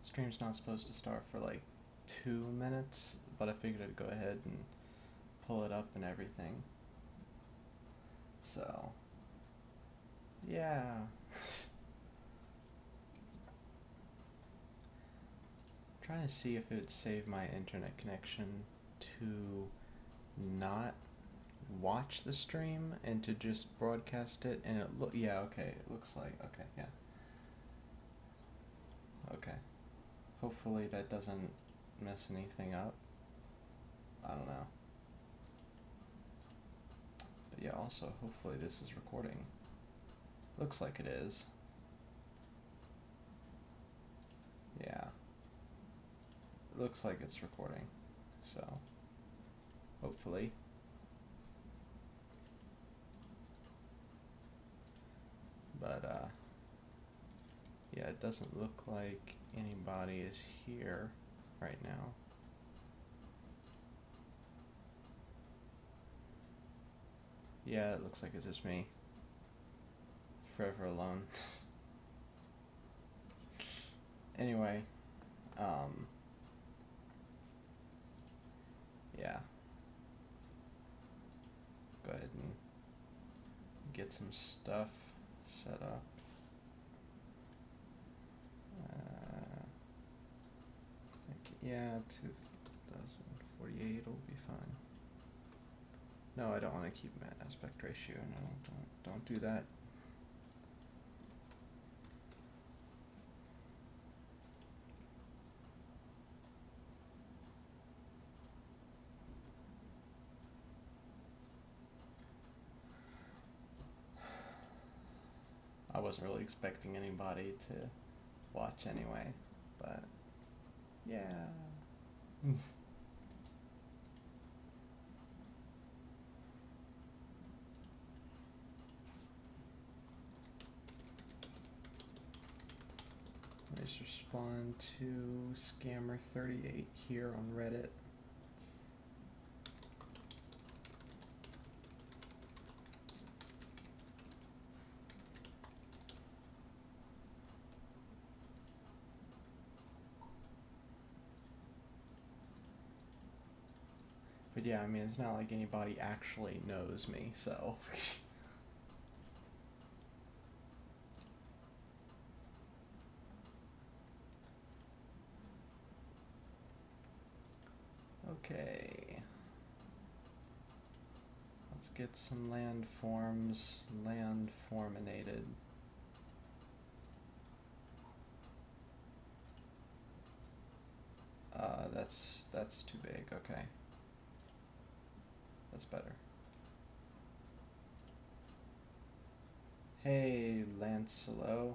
Stream's not supposed to start for like 2 minutes, but I figured I'd go ahead and pull it up and everything. So, yeah. Trying to see if it would save my internet connection to not watch the stream and to just broadcast it, and yeah, okay, it looks like, okay, yeah. Okay. Hopefully that doesn't mess anything up. I don't know. But yeah, also hopefully this is recording. Looks like it is. Yeah. It looks like it's recording. So, hopefully. But, yeah, it doesn't look like anybody is here right now. Yeah, it looks like it's just me. Forever alone. Anyway, yeah. Go ahead and get some stuff set up. Yeah, 2048 will be fine. No, I don't want to keep my aspect ratio. No, don't do that. I wasn't really expecting anybody to watch anyway, but yeah. Let's respond to Scammer38 here on Reddit. But yeah, I mean, it's not like anybody actually knows me, so. Okay. Let's get some landforms landforminated. That's too big, okay. That's better. Hey, Lancelot.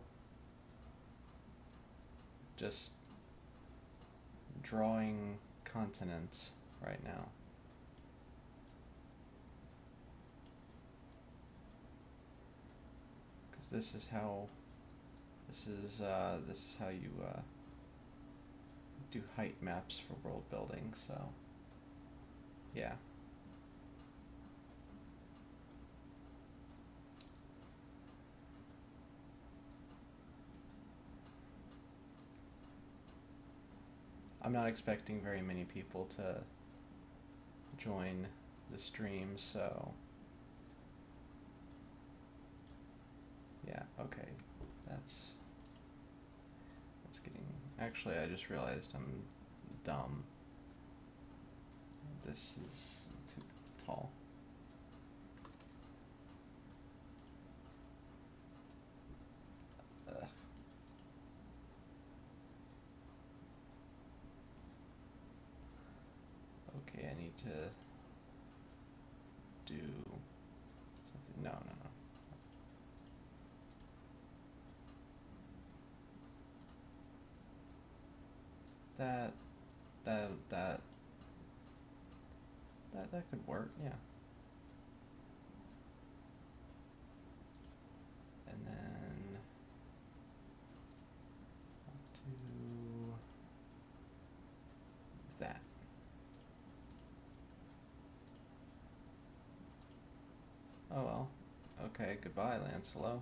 Just drawing continents right now. Because this is how you do height maps for world building, so yeah. I'm not expecting very many people to join the stream, so yeah, okay. That's getting, actually I just realized I'm dumb. This is too tall. Ugh. Okay, I need to do something. No. That could work, yeah. And then I'll do that. Oh well. Okay, goodbye, Lancelot.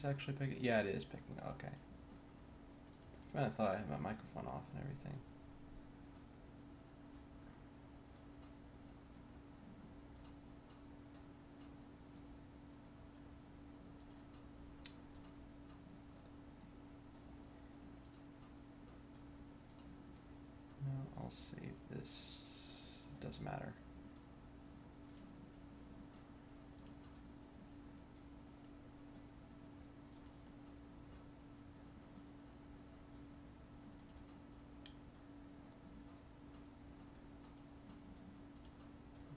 this actually picking? Yeah, it is picking. Okay. I thought I had my microphone off and everything. No, I'll save this. It doesn't matter.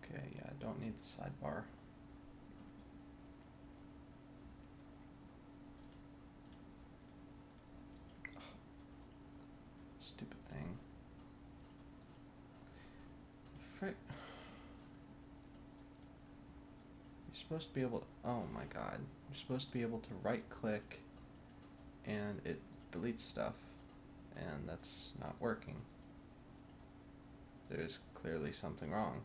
Okay, yeah, I don't need the sidebar. Ugh. Stupid thing. Frick. You're supposed to be able to, oh my god. You're supposed to be able to right click and it deletes stuff. And that's not working. There's clearly something wrong.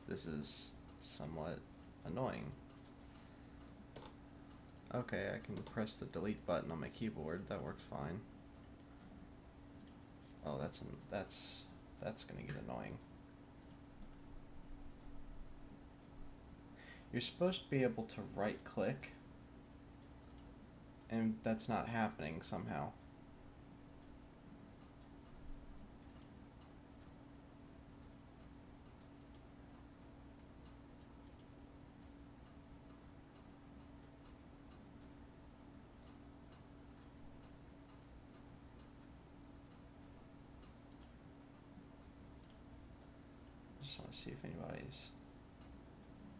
This is somewhat annoying. Okay, I can press the delete button on my keyboard. That works fine. Oh, that's gonna get annoying. You're supposed to be able to right click, and that's not happening somehow. Just want to see if anybody's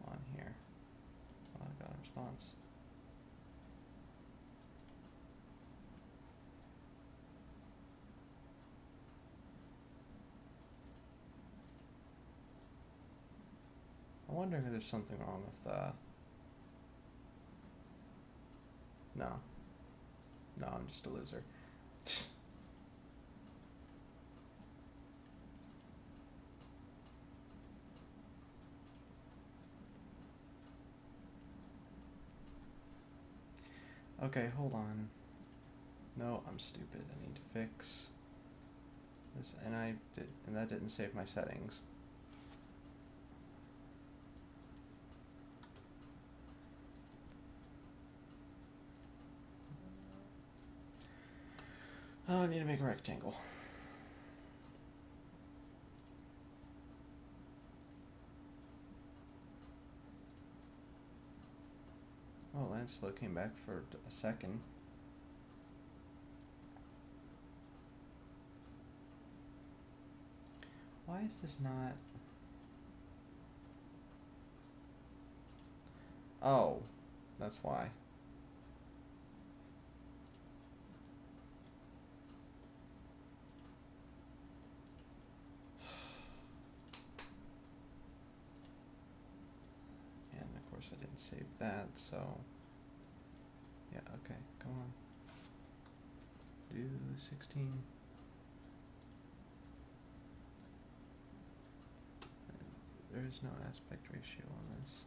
on here. Oh, I got a response. I wonder if there's something wrong with, no. No, I'm just a loser. Okay, hold on. No, I'm stupid. I need to fix this, and that didn't save my settings. Oh, I need to make a rectangle. Oh, Lancelot came back for a second. Why is this not... Oh, that's why. And of course I didn't save that, so... Yeah, okay, come on. Do 16. There is no aspect ratio on this.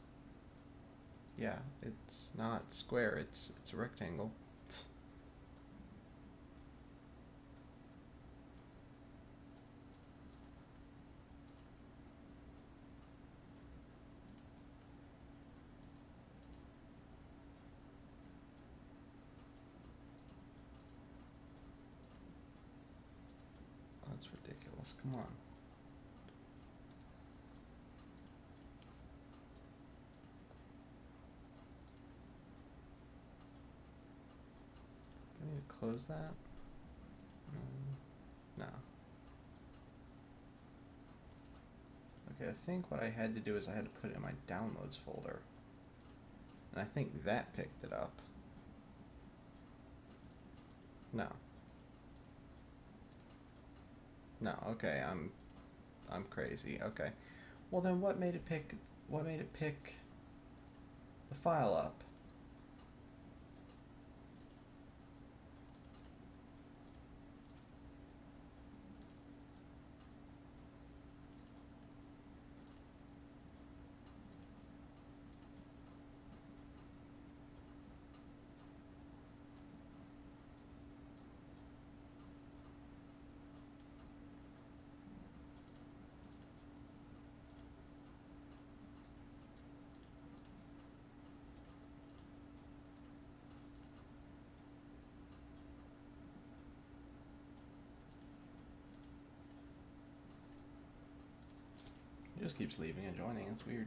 Yeah, it's not square, it's a rectangle. That's ridiculous, come on. Do I need to close that? No. Okay, I think what I had to do is I had to put it in my downloads folder. And I think that picked it up. No. No, okay, I'm crazy. Okay. Well then what made it pick the file up? He just keeps leaving and joining. It's weird.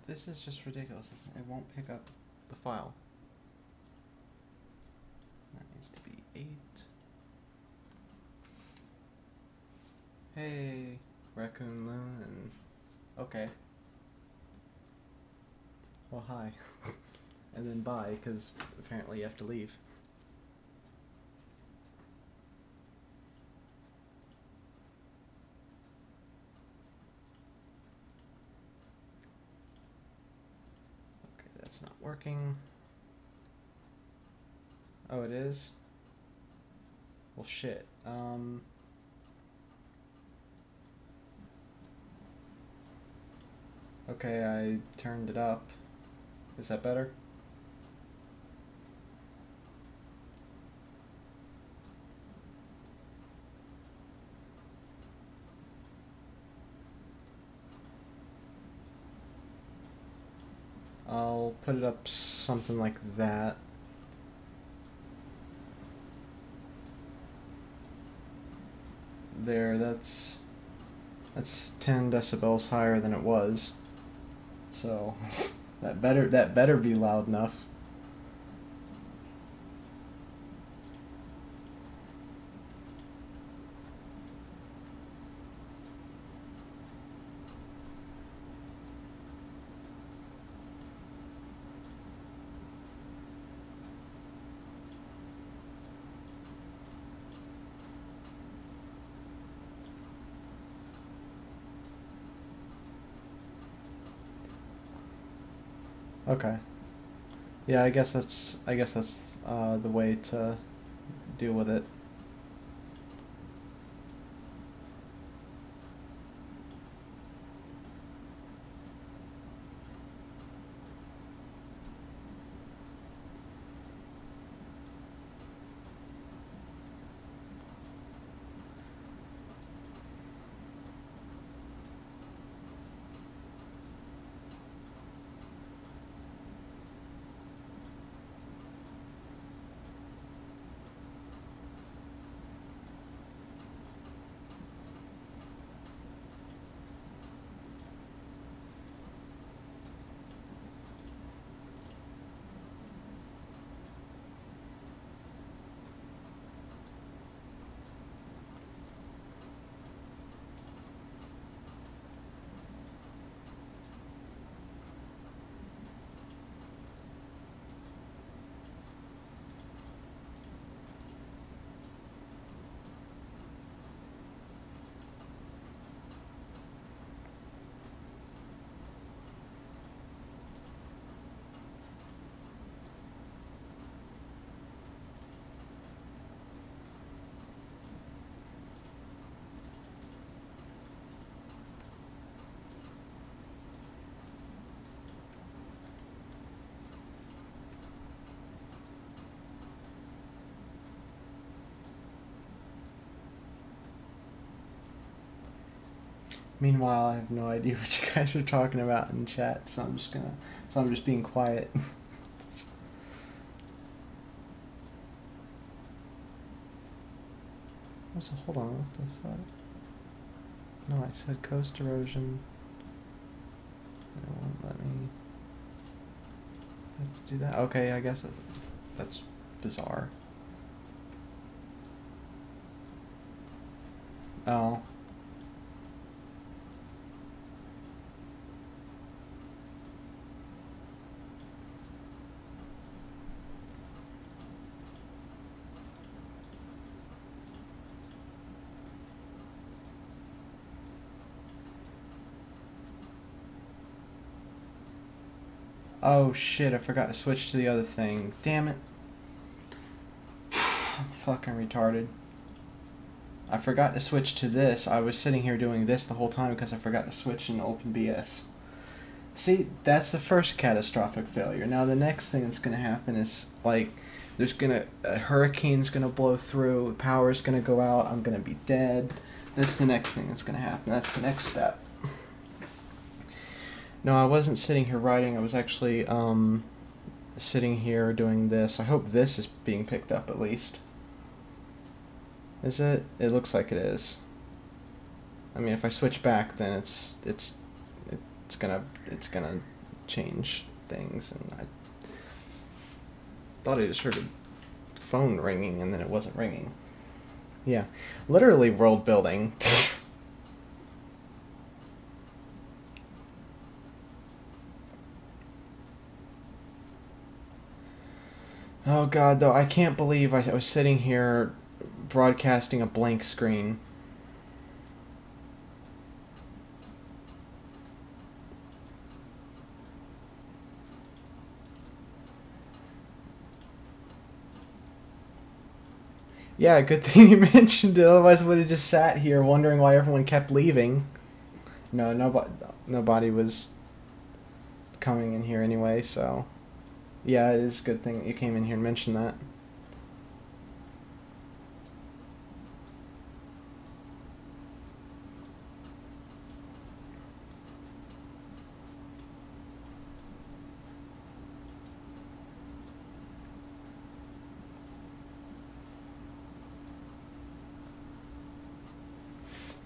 This is just ridiculous. It won't pick up the file. That needs to be 8. Hey, Raccoon Loon, and okay. Well, hi. And then bye, because apparently you have to leave. Okay, that's not working. Oh, it is? Well, shit. Okay, I turned it up. Is that better? I'll put it up something like that. There, that's 10 decibels higher than it was. So that better be loud enough. Okay. Yeah, I guess that's the way to deal with it. Meanwhile, I have no idea what you guys are talking about in chat, so I'm just being quiet. So hold on, what the fuck? No, I said coast erosion. It won't let me have to do that. Okay, I guess that's bizarre. Oh. Oh shit, I forgot to switch to the other thing. Damn it. I'm fucking retarded. I forgot to switch to this. I was sitting here doing this the whole time because I forgot to switch in OpenBS. See, that's the first catastrophic failure. Now the next thing that's going to happen is, like, a hurricane's going to blow through, power's going to go out, I'm going to be dead. That's the next thing that's going to happen. That's the next step. No, I wasn't sitting here writing. I was actually sitting here doing this. I hope this is being picked up at least. Is it? It looks like it is. I mean, if I switch back, then it's gonna change things. And I thought I just heard a phone ringing, and then it wasn't ringing. Yeah, literally world building. Oh god, though, I can't believe I was sitting here broadcasting a blank screen. Yeah, good thing you mentioned it, otherwise I would have just sat here wondering why everyone kept leaving. No, nobody was coming in here anyway, so... Yeah, it is a good thing that you came in here and mentioned that.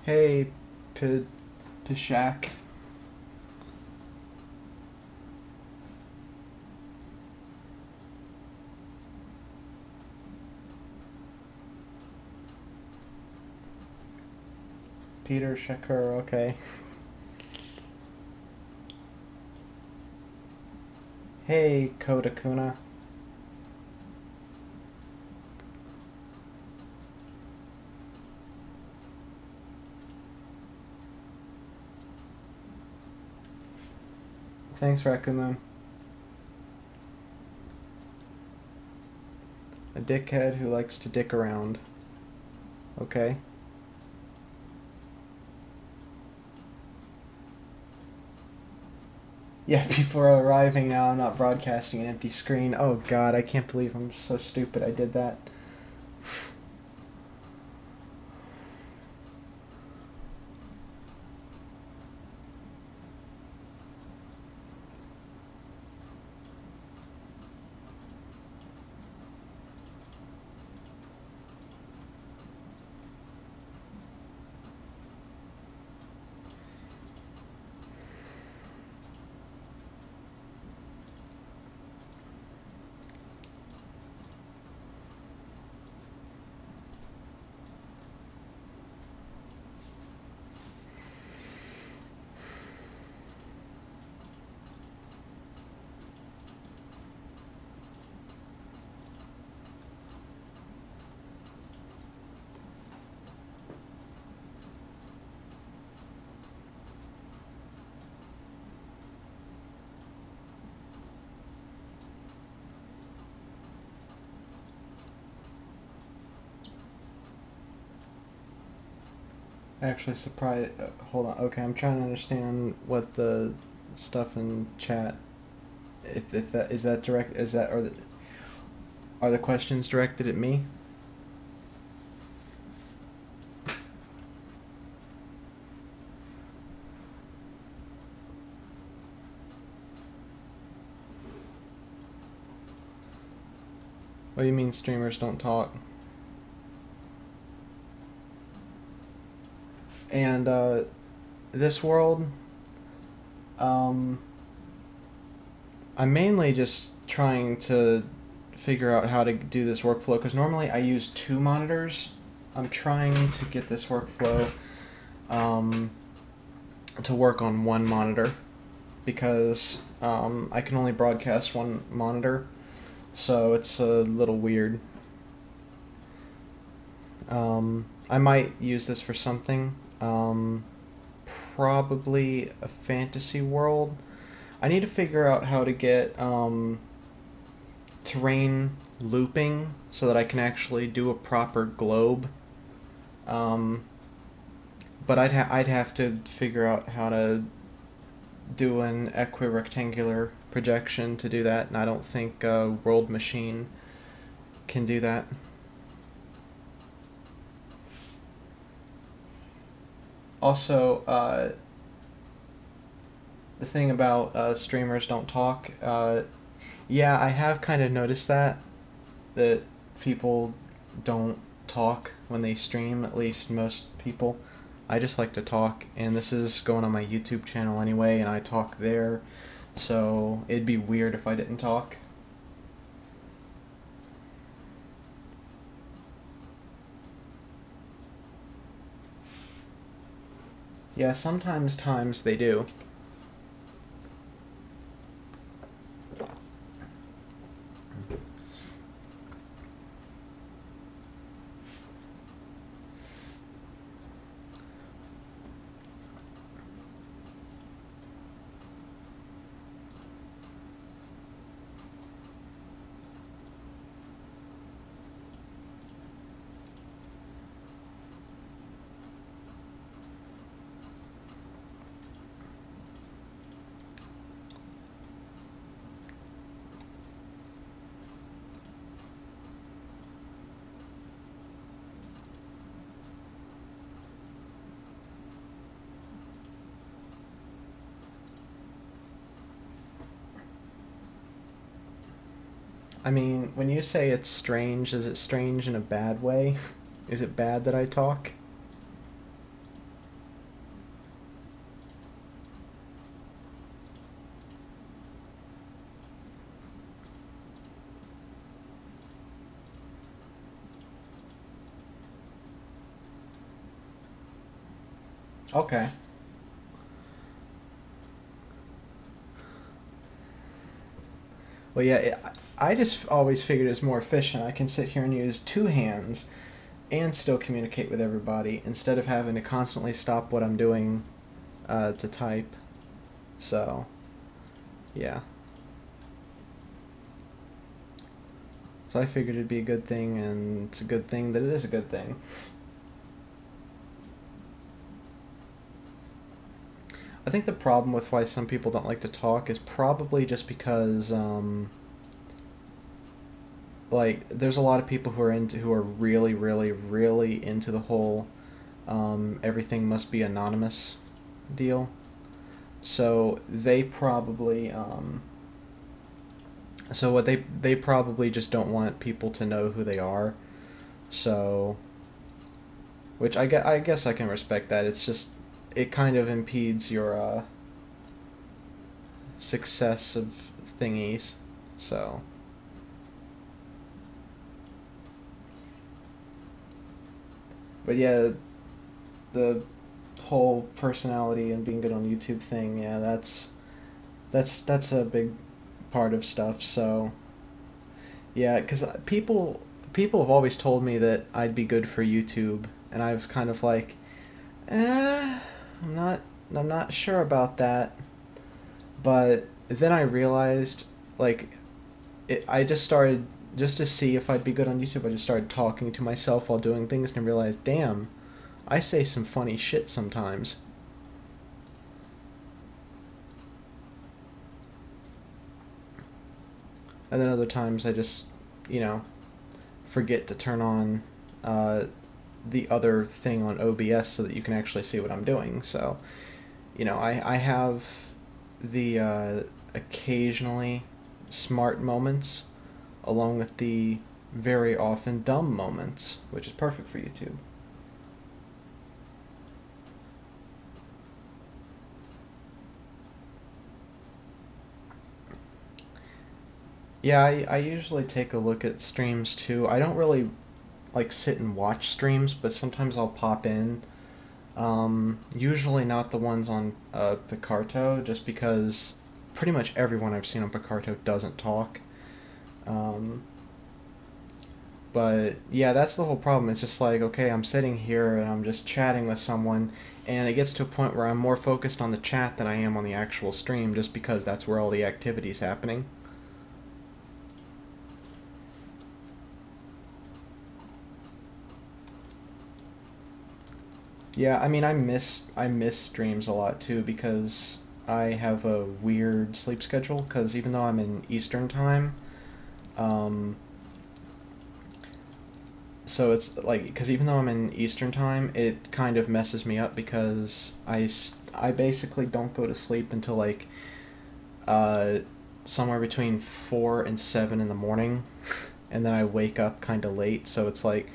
Hey, Pishak. Peter Shakur, okay. Hey, Kodakuna. Thanks, Rakumoon. A dickhead who likes to dick around. Okay. Yeah, people are arriving now. I'm not broadcasting an empty screen. Oh god, I can't believe I'm so stupid I did that. Actually surprised. Hold on. Okay, I'm trying to understand what the stuff in chat. If that is that direct, is that are the questions directed at me? What do you mean streamers don't talk? And this world, I'm mainly just trying to figure out how to do this workflow, because normally I use 2 monitors. I'm trying to get this workflow to work on 1 monitor, because I can only broadcast 1 monitor, so it's a little weird. I might use this for something. Probably a fantasy world. I need to figure out how to get terrain looping so that I can actually do a proper globe. Um, but I'd have to figure out how to do an equirectangular projection to do that, and I don't think World Machine can do that. Also, the thing about streamers don't talk, yeah, I have kind of noticed that people don't talk when they stream, at least most people. I just like to talk, and this is going on my YouTube channel anyway, and I talk there, so it'd be weird if I didn't talk. Yeah, sometimes they do. I mean, when you say it's strange, is it strange in a bad way? Is it bad that I talk? Okay. Well, yeah, I just always figured it was more efficient. I can sit here and use two hands and still communicate with everybody instead of having to constantly stop what I'm doing to type. So, yeah. So I figured it'd be a good thing, and it's a good thing that it is a good thing. I think the problem with why some people don't like to talk is probably just because, like, there's a lot of people who are really, really, really into the whole everything must be anonymous deal. So they probably, so what they probably just don't want people to know who they are. So, which I guess I can respect that. It's just, it kind of impedes your success of thingies. So, but yeah, the whole personality and being good on YouTube thing, yeah, that's a big part of stuff. So, yeah, because people have always told me that I'd be good for YouTube, and I was kind of like, I'm not I'm not sure about that. But then I realized, like, I just started, just to see if I'd be good on YouTube. I just started talking to myself while doing things, and I realized, damn, I say some funny shit sometimes. And then other times I just, you know, forget to turn on the other thing on OBS so that you can actually see what I'm doing. So, you know, I have the occasionally smart moments along with the very often dumb moments, which is perfect for YouTube. Yeah, I usually take a look at streams too. I don't really like sit and watch streams, but sometimes I'll pop in. Usually not the ones on Picarto, just because pretty much everyone I've seen on Picarto doesn't talk. Um, But yeah, that's the whole problem. It's just like, okay, I'm sitting here and I'm just chatting with someone, and it gets to a point where I'm more focused on the chat than I am on the actual stream, just because that's where all the activity's happening. Yeah, I mean, I miss streams a lot too, because I have a weird sleep schedule. Because even though I'm in Eastern time, um, so it's like, because even though I'm in Eastern time, it kind of messes me up, because I basically don't go to sleep until like uh, somewhere between 4 and 7 in the morning, and then I wake up kind of late. So it's like,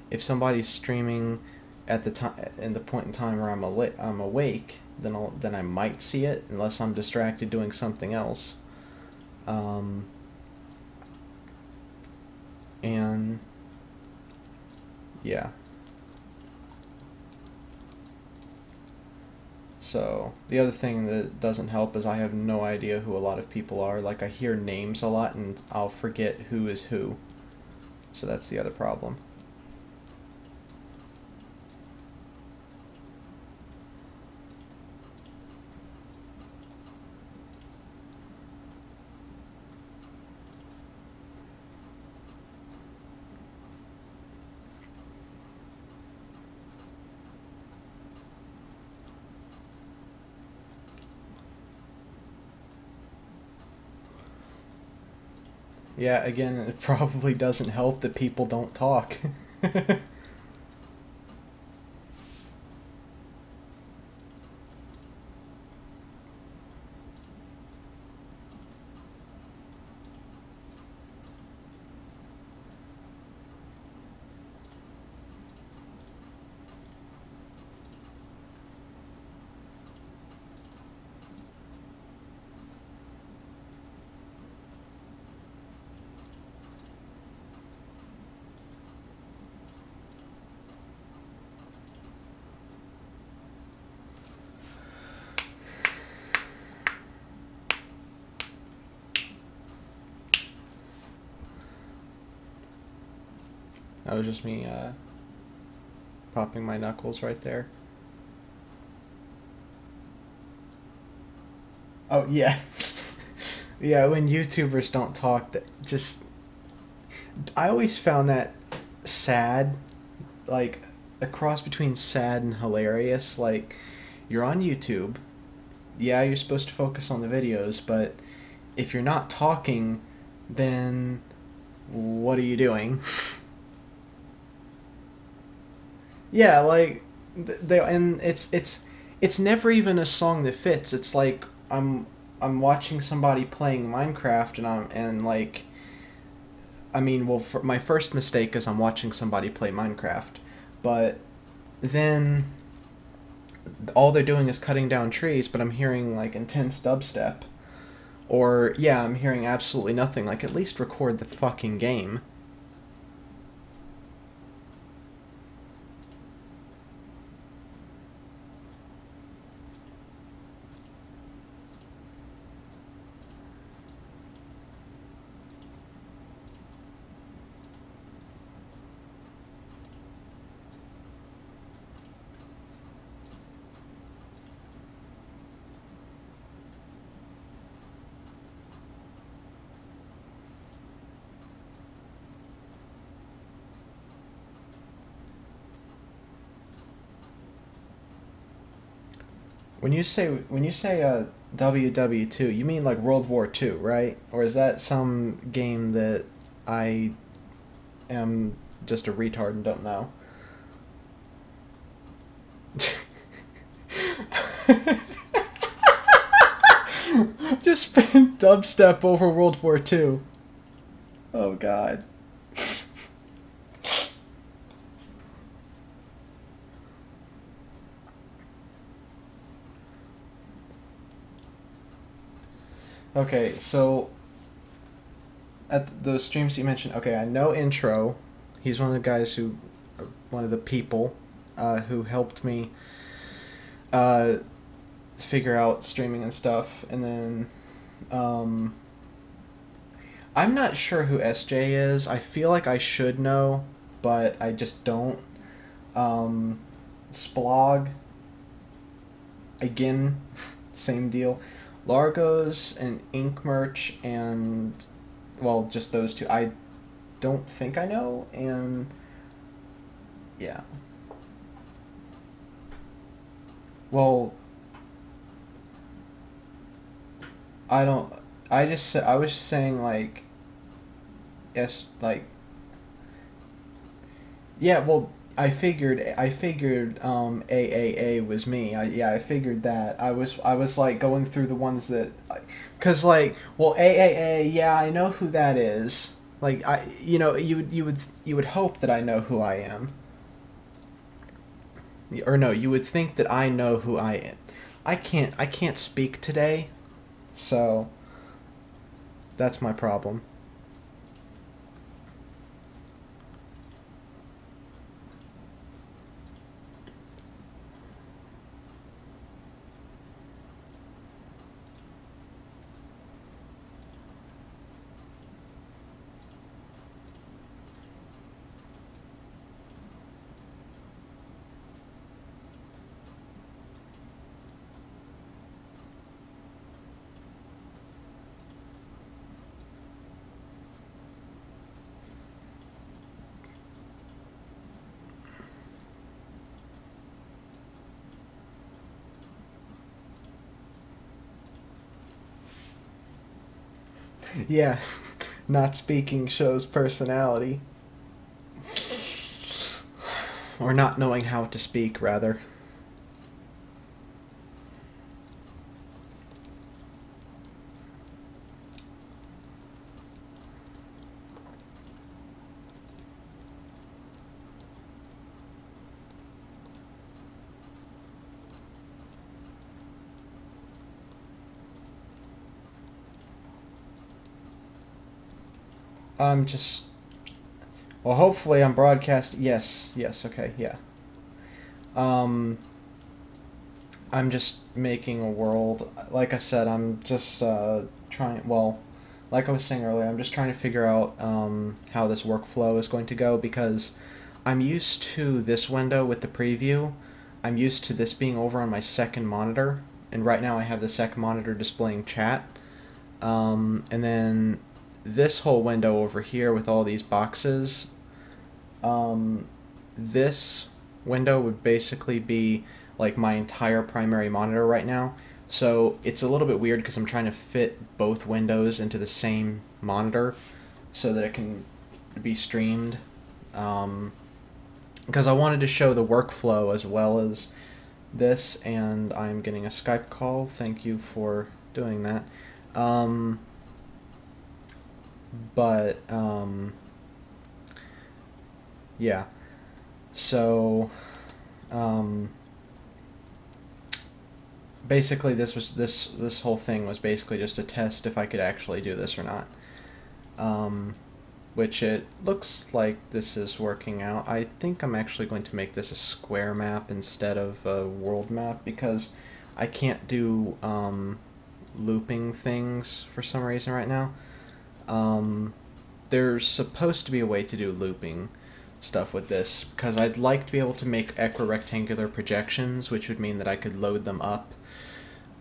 if somebody's streaming at the time, in the point in time where I'm awake, then I might see it unless I'm distracted doing something else. Um, and yeah. So the other thing that doesn't help is I have no idea who a lot of people are. Like, I hear names a lot and I'll forget who is who. So that's the other problem. Yeah, again, it probably doesn't help that people don't talk. That was just me popping my knuckles right there. Oh, yeah. Yeah, when YouTubers don't talk, that just... I always found that sad, like a cross between sad and hilarious. Like, you're on YouTube, yeah, you're supposed to focus on the videos, but if you're not talking, then what are you doing? Yeah, like they, and it's never even a song that fits. It's like I'm watching somebody playing Minecraft, and like, I mean, well, for my first mistake is I'm watching somebody play Minecraft, but then all they're doing is cutting down trees, but I'm hearing like intense dubstep. Or, yeah, I'm hearing absolutely nothing. Like, at least record the fucking game. When you say WW2, you mean like World War II, right? Or is that some game that I am just a retard and don't know? Just spin dubstep over World War II. Oh god. Okay, so at those streams you mentioned, okay, I know Intro. He's one of the guys who, one of the people, who helped me uh, figure out streaming and stuff. And then I'm not sure who SJ is. I feel like I should know, but I just don't. Splog, again, same deal. Largos and Ink Merch and, well, just those two. I don't think I know, and yeah. Well, I don't. I was saying like, like, yeah. Well, I figured AAA was me. I figured that. I was like going through the ones that, cause like, well, AAA, yeah, I know who that is. Like, you would hope that I know who I am. Or no, you would think that I know who I am. I can't speak today, so that's my problem. Yeah, not speaking shows personality. Or not knowing how to speak, rather. I'm just. Well, hopefully I'm broadcast. Yes, yes, okay, yeah. Um, I'm just making a world. Like I said, I'm just trying. Well, like I was saying earlier, I'm just trying to figure out how this workflow is going to go because I'm used to this window with the preview. I'm used to this being over on my second monitor, and right now I have the second monitor displaying chat. And then this whole window over here with all these boxes, um, this window would basically be like my entire primary monitor right now. So it's a little bit weird because I'm trying to fit both windows into the same monitor so that it can be streamed. Because I wanted to show the workflow as well as this, and I'm getting a Skype call. Thank you for doing that. But yeah. So um, basically, this whole thing was basically just to test if I could actually do this or not. Which it looks like this is working out. I think I'm actually going to make this a square map instead of a world map because I can't do looping things for some reason right now. There's supposed to be a way to do looping stuff with this because I'd like to be able to make equirectangular projections, which would mean that I could load them up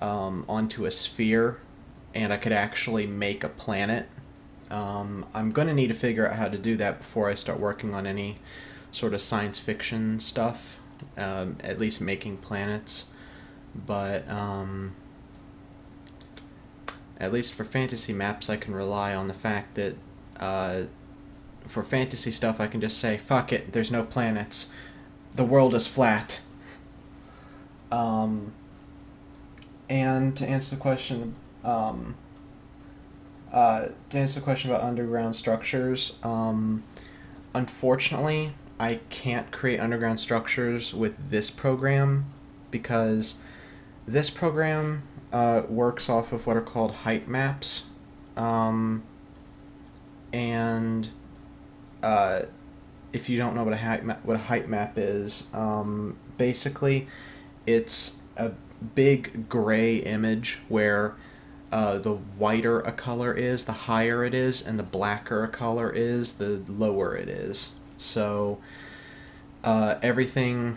onto a sphere and I could actually make a planet. I'm going to need to figure out how to do that before I start working on any sort of science fiction stuff, at least making planets. But at least for fantasy maps, I can rely on the fact that for fantasy stuff, I can just say, fuck it, there's no planets. The world is flat. And to answer the question, about underground structures, unfortunately, I can't create underground structures with this program because this program works off of what are called height maps. And if you don't know what a height map is, basically it's a big gray image where the whiter a color is, the higher it is, and the blacker a color is, the lower it is. So everything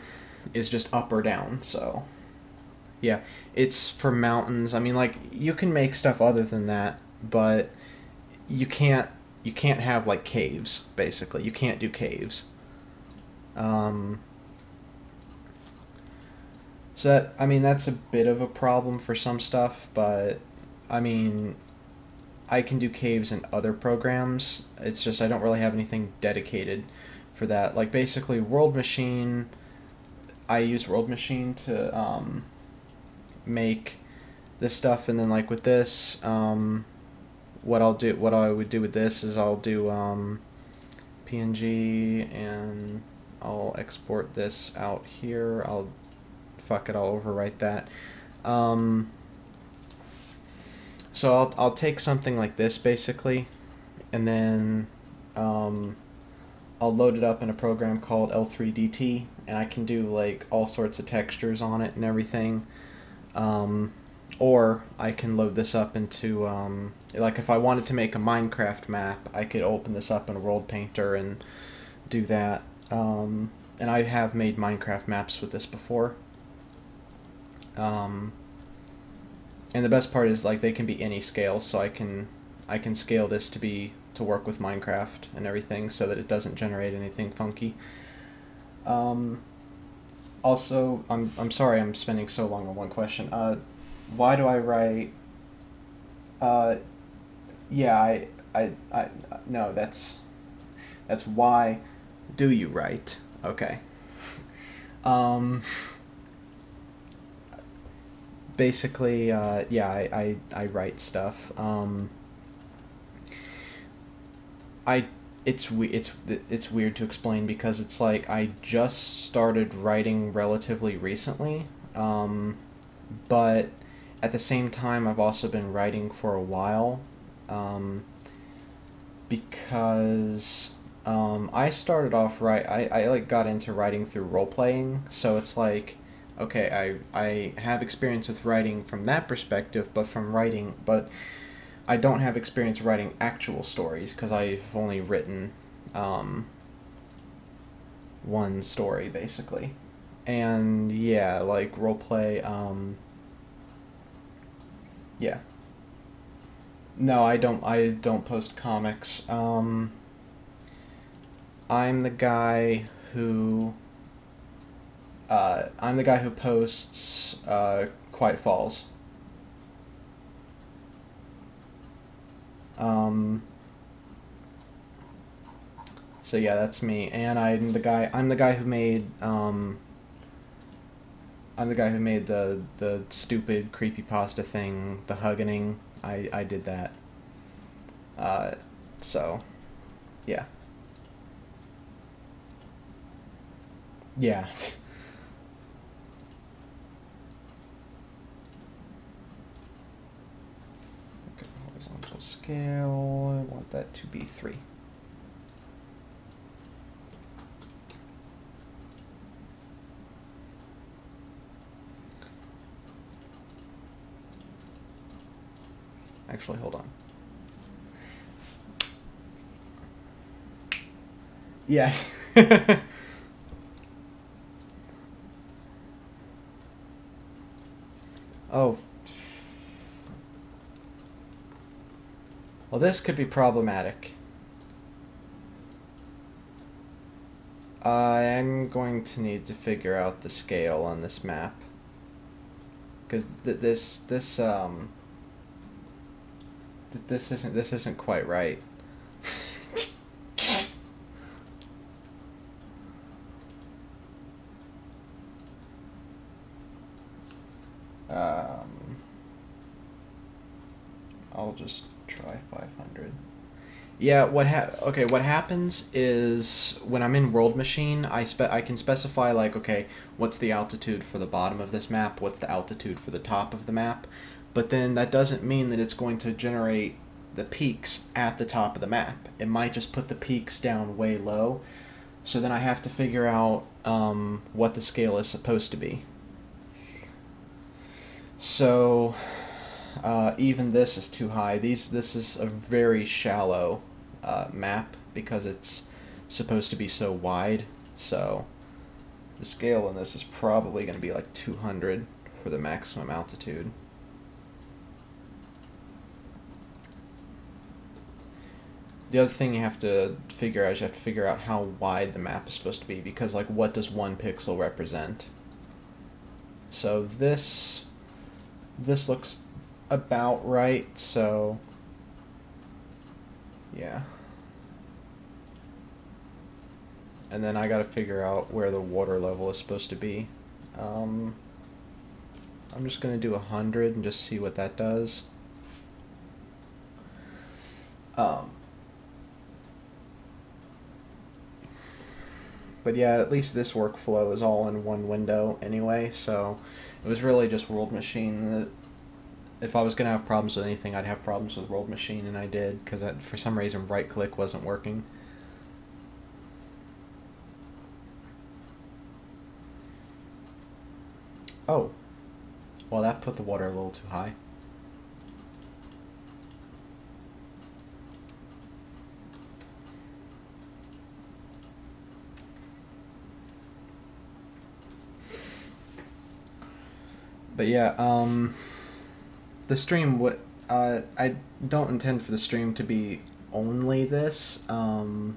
is just up or down. So yeah, it's for mountains. I mean, like, you can make stuff other than that, but you can't have like caves. Basically, you can't do caves. So that, I mean, that's a bit of a problem for some stuff, but I mean, I can do caves in other programs. It's just I don't really have anything dedicated for that. Like, basically, World Machine, I use World Machine to make this stuff, and then like with this, what I would do with this is I'll do PNG, and I'll export this out here. Fuck it, I'll overwrite that. So I'll take something like this basically, and then I'll load it up in a program called L3DT, and I can do like all sorts of textures on it and everything. Or I can load this up into like if I wanted to make a Minecraft map, I could open this up in a World Painter and do that. And I have made Minecraft maps with this before. And the best part is, like, they can be any scale, so I can scale this to work with Minecraft and everything, so that it doesn't generate anything funky. Also, I'm sorry I'm spending so long on one question. Why do I write? Yeah, no, that's why do you write? Okay. Basically, yeah, I write stuff. It's weird to explain, because it's like I just started writing relatively recently, but at the same time I've also been writing for a while, because I started off I like got into writing through role playing, so it's like, okay, I have experience with writing from that perspective, but I don't have experience writing actual stories, because I've only written one story basically. And yeah, like roleplay, yeah. No, I don't post comics. I'm the guy who posts Quiet Falls. So yeah, that's me, and I'm the guy who made the stupid creepypasta thing, the Huggening. I did that. So yeah. Yeah. Okay, horizontal scale, I want that to be 3. Actually, hold on. Yes. Oh. Well, this could be problematic. I'm going to need to figure out the scale on this map, because this isn't quite right. I'll just try 500. Yeah, what happens is when I'm in World Machine, I can specify, like, okay, what's the altitude for the bottom of this map, what's the altitude for the top of the map, but then that doesn't mean that it's going to generate the peaks at the top of the map. It might just put the peaks down way low, so then I have to figure out what the scale is supposed to be. So Even this is too high. This is a very shallow map because it's supposed to be so wide. So the scale in this is probably going to be like 200 for the maximum altitude. The other thing you have to figure out is you have to figure out how wide the map is supposed to be, because like what does 1 pixel represent? So this looks about right, so yeah. And then I gotta figure out where the water level is supposed to be. I'm just gonna do 100 and just see what that does. But yeah, at least this workflow is all in one window anyway, so it was really just World Machine. If I was going to have problems with anything, I'd have problems with World Machine, and I did, because for some reason right-click wasn't working. Oh. Well, that put the water a little too high. But yeah, the stream, I don't intend for the stream to be only this. I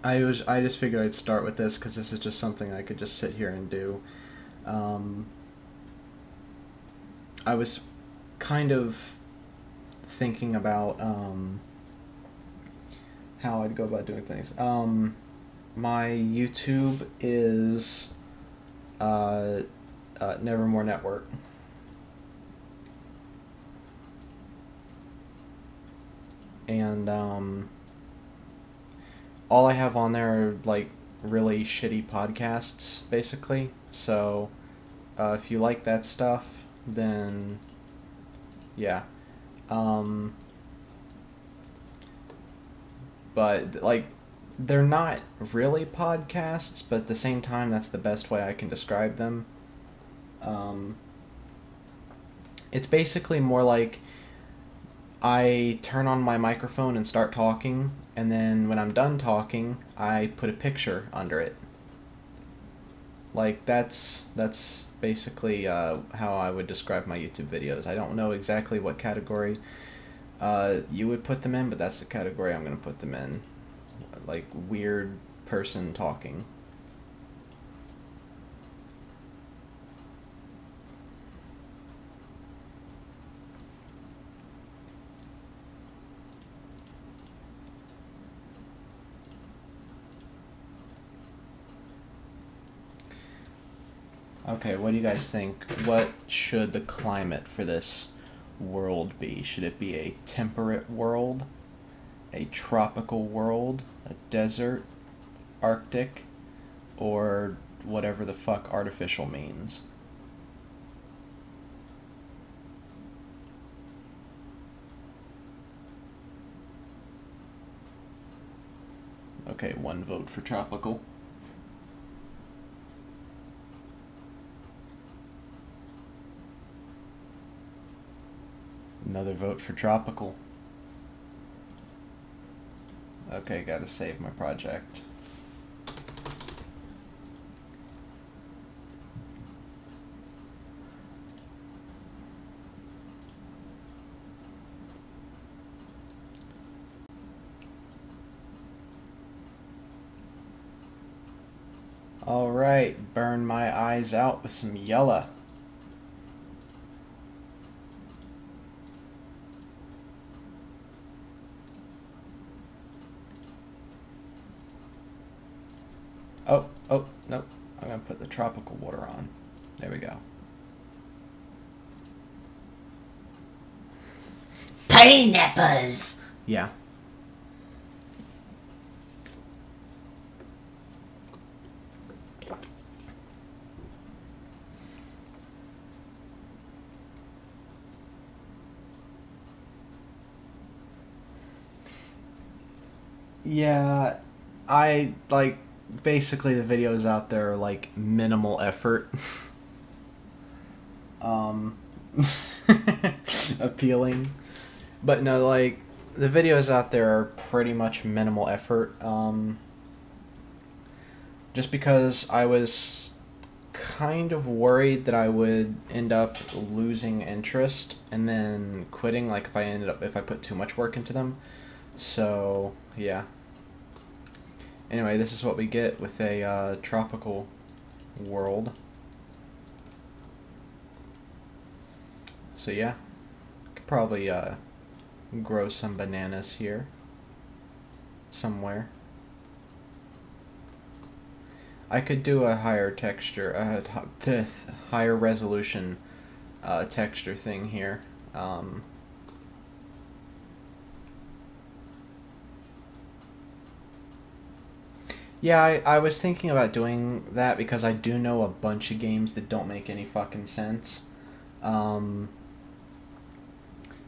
just figured I'd start with this because this is just something I could just sit here and do. I was kind of thinking about how I'd go about doing things. My YouTube is Nevermore Network. And all I have on there are like really shitty podcasts, basically. So if you like that stuff, then yeah. But like, they're not really podcasts, but at the same time, that's the best way I can describe them. It's basically more like I turn on my microphone and start talking, and then when I'm done talking, I put a picture under it. Like, that's basically how I would describe my YouTube videos. I don't know exactly what category you would put them in, but that's the category I'm going to put them in. Like, weird person talking. Okay, what do you guys think? What should the climate for this world be? Should it be a temperate world, a tropical world, a desert, Arctic, or whatever the fuck artificial means? Okay, 1 vote for tropical. Another vote for tropical. Okay, gotta save my project. Alright, burn my eyes out with some yellow. Oh, nope. I'm gonna put the tropical water on. There we go. Pineapples! Yeah. Yeah, I like basically the videos out there are like minimal effort. appealing. But no, like, the videos out there are pretty much minimal effort. Just because I was kind of worried that I would end up losing interest and then quitting, like if I put too much work into them. So yeah. Anyway, this is what we get with a tropical world. So yeah, could probably grow some bananas here somewhere. I could do a higher texture, higher resolution texture thing here. Yeah, I was thinking about doing that because I do know a bunch of games that don't make any fucking sense. What,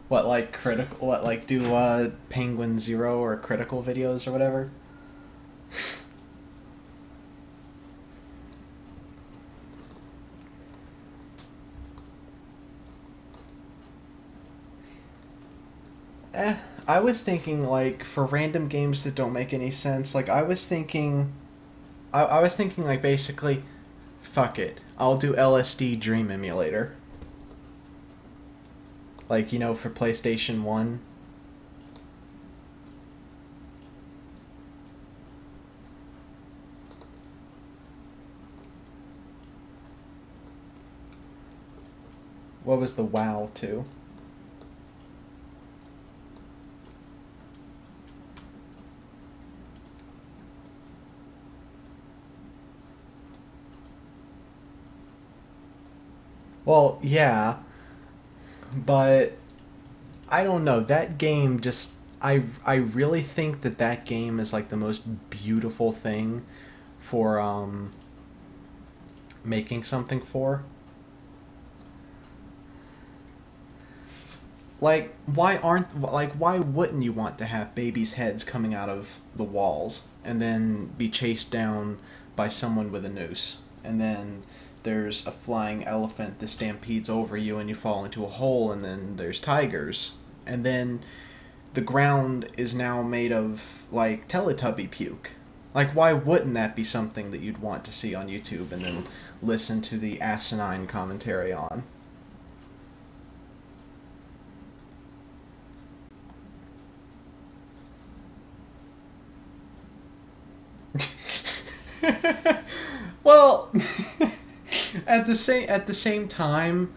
like critical? What, like do Penguin Zero or critical videos or whatever? I was thinking, like, for random games that don't make any sense, like, I was thinking, like, basically, fuck it, I'll do LSD Dream Emulator. Like, you know, for PlayStation 1. What was the WoW 2? Well, yeah, but I don't know. That game just I really think that that game is like the most beautiful thing for making something for. Like why wouldn't you want to have babies' heads coming out of the walls and then be chased down by someone with a noose, and then there's a flying elephant that stampedes over you and you fall into a hole, and then there's tigers, and then the ground is now made of like Teletubby puke. Like, why wouldn't that be something that you'd want to see on YouTube and then listen to the asinine commentary on? Well, at the same time,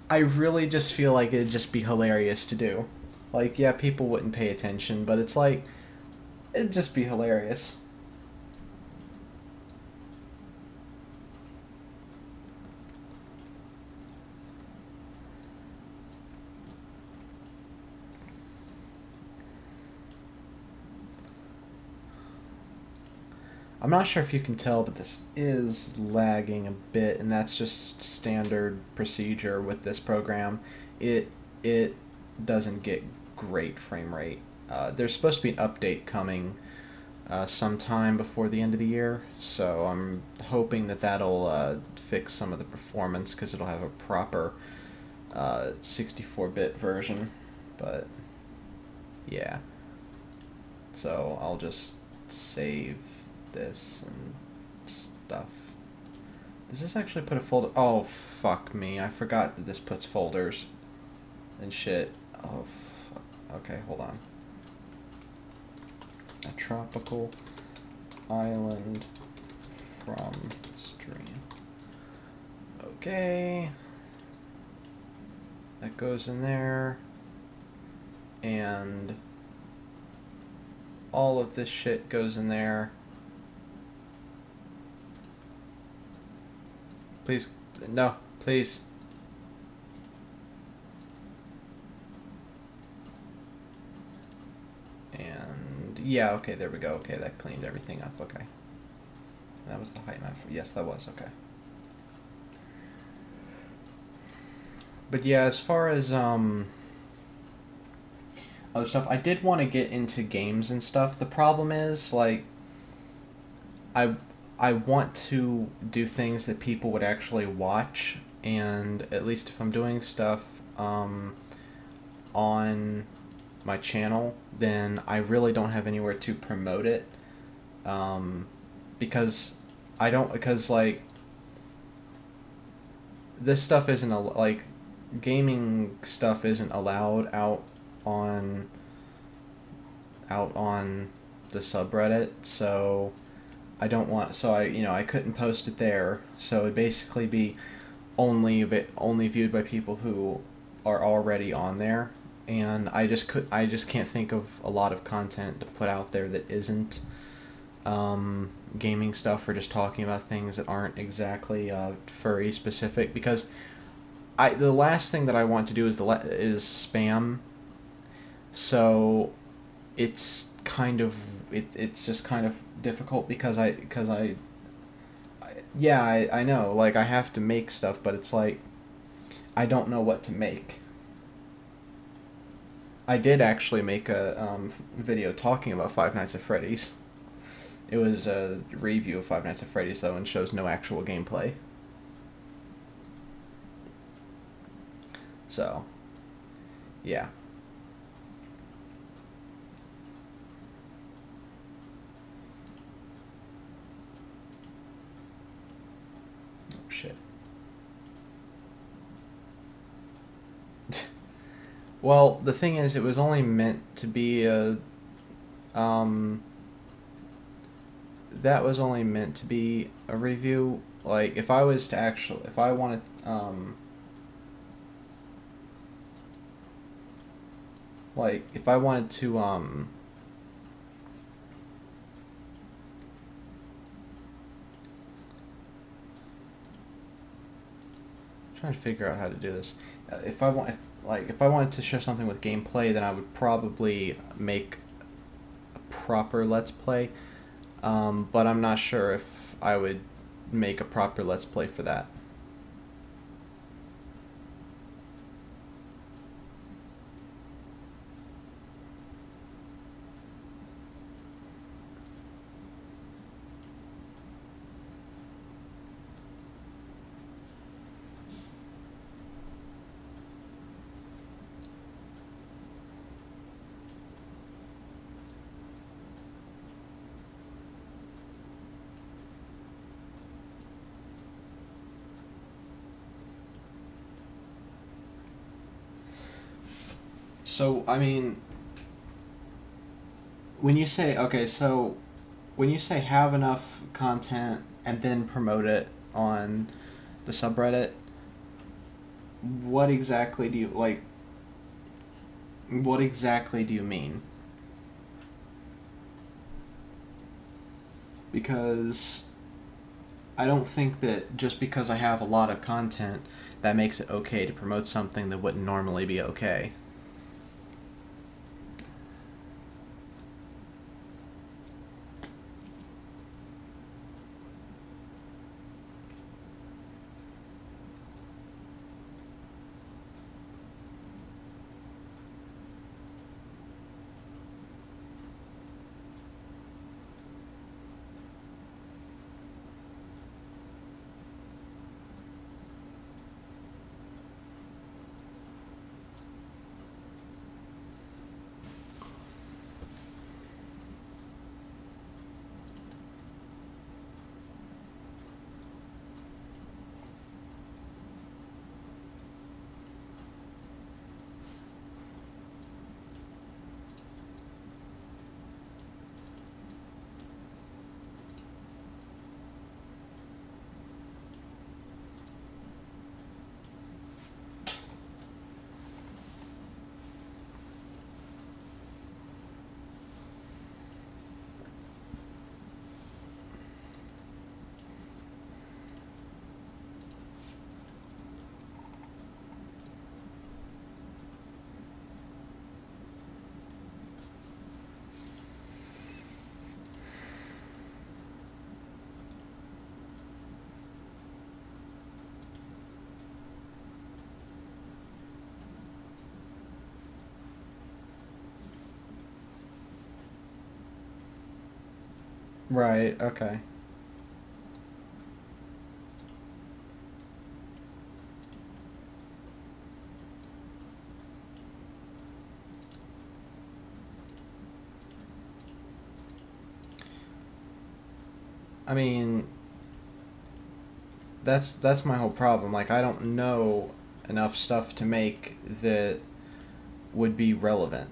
I really just feel like it'd just be hilarious to do. Like, yeah, people wouldn't pay attention, but it's like it'd just be hilarious. I'm not sure if you can tell, but this is lagging a bit, and that's just standard procedure with this program. It doesn't get great frame rate. There's supposed to be an update coming sometime before the end of the year, so I'm hoping that that'll fix some of the performance because it'll have a proper 64-bit version. But yeah, so I'll just save this and stuff. Does this actually put a folder? Oh, fuck me. I forgot that this puts folders and shit. Oh, fuck. Okay, hold on. A tropical island from stream. Okay. That goes in there. And all of this shit goes in there. Please, no, please. And yeah, okay, there we go. Okay, that cleaned everything up. Okay. That was the height map. Yes, that was. Okay. But yeah, as far as other stuff, I did want to get into games and stuff. The problem is, like, I want to do things that people would actually watch, and at least if I'm doing stuff on my channel, then I really don't have anywhere to promote it, because like this stuff isn't like gaming stuff isn't allowed on on the subreddit, so I don't want, so I couldn't post it there, so it'd basically be only viewed by people who are already on there, and I just can't think of a lot of content to put out there that isn't gaming stuff or just talking about things that aren't exactly furry specific, because the last thing that I want to do is spam, so it's kind of it's just kind of difficult because I know, like, I have to make stuff, but it's like I don't know what to make. I did actually make a video talking about Five Nights at Freddy's. It was a review of Five Nights at Freddy's, though, and shows no actual gameplay. So, yeah. Oh, shit. Well, the thing is, it was only meant to be a, that was only meant to be a review. Like, if I was to actually, if I wanted, like, if I wanted to, trying to figure out how to do this. If I wanted to show something with gameplay, then I would probably make a proper Let's Play. But I'm not sure if I would make a proper Let's Play for that. So, I mean, when you say, okay, so when you say have enough content and then promote it on the subreddit, what exactly do you, like, what exactly do you mean? Because I don't think that just because I have a lot of content, that makes it okay to promote something that wouldn't normally be okay. Right, okay. I mean, that's my whole problem. Like, I don't know enough stuff to make that would be relevant.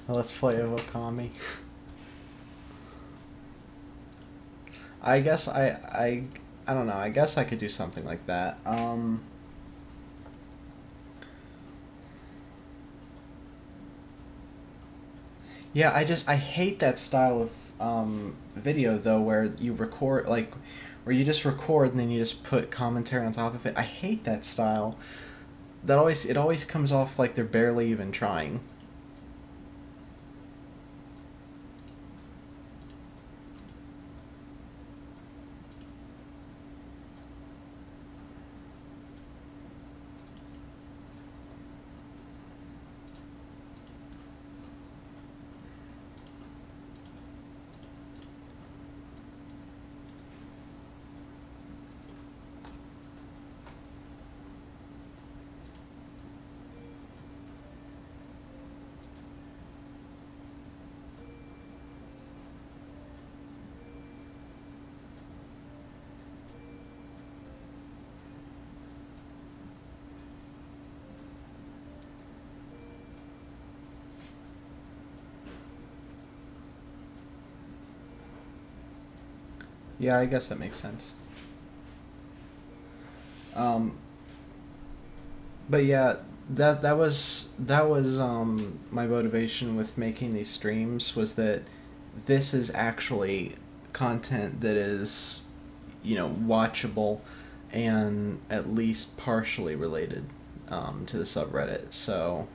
Let's play of Okami. I guess I don't know. I guess I could do something like that. Yeah, I hate that style of video though, where you record like, where you just record and then you just put commentary on top of it. I hate that style. It always comes off like they're barely even trying. Yeah, I guess that makes sense. Um, but yeah, that was my motivation with making these streams, was that this is actually content that is, watchable and at least partially related to the subreddit. So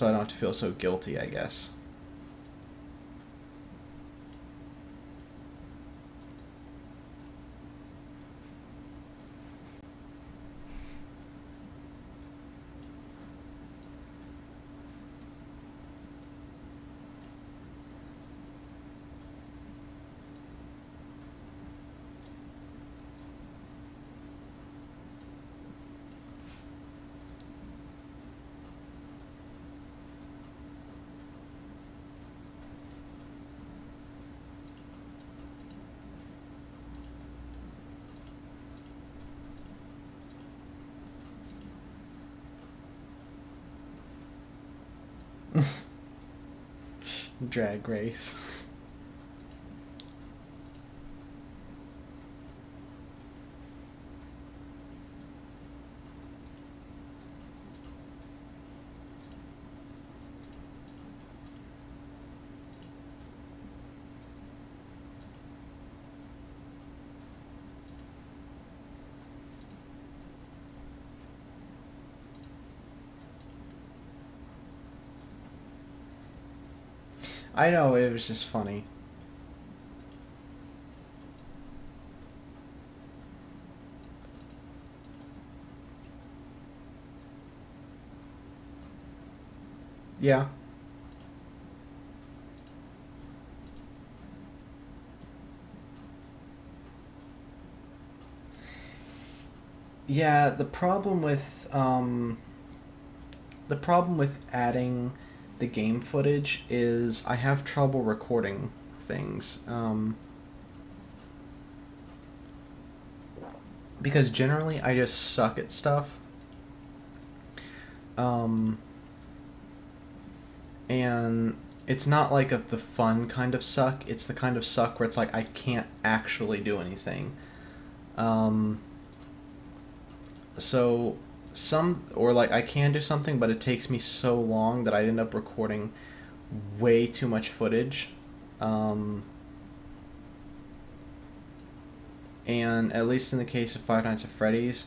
I don't have to feel so guilty, I guess. Drag race. I know, it was just funny. Yeah. Yeah, the problem with adding the game footage is I have trouble recording things. Because generally I just suck at stuff. Um, and it's not like the fun kind of suck. It's the kind of suck where it's like I can't actually do anything. Um, so or like I can do something, but it takes me so long that I end up recording way too much footage. Um, and at least in the case of Five Nights at Freddy's,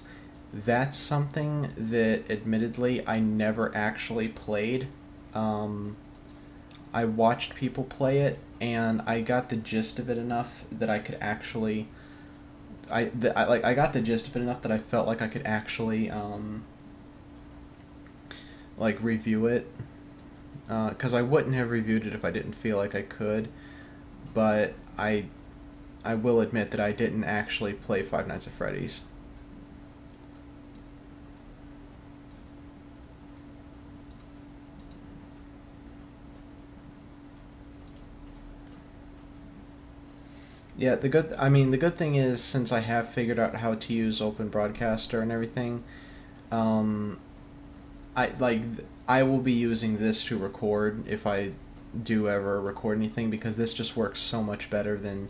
that's something that admittedly I never actually played. Um, I watched people play it, and I got the gist of it enough that I could actually I got the gist of it enough that I felt like I could actually like review it, because I wouldn't have reviewed it if I didn't feel like I could, but I will admit that I didn't actually play Five Nights at Freddy's. Yeah, the good thing is, since I have figured out how to use Open Broadcaster and everything, um, I like I will be using this to record if I do ever record anything, because this just works so much better than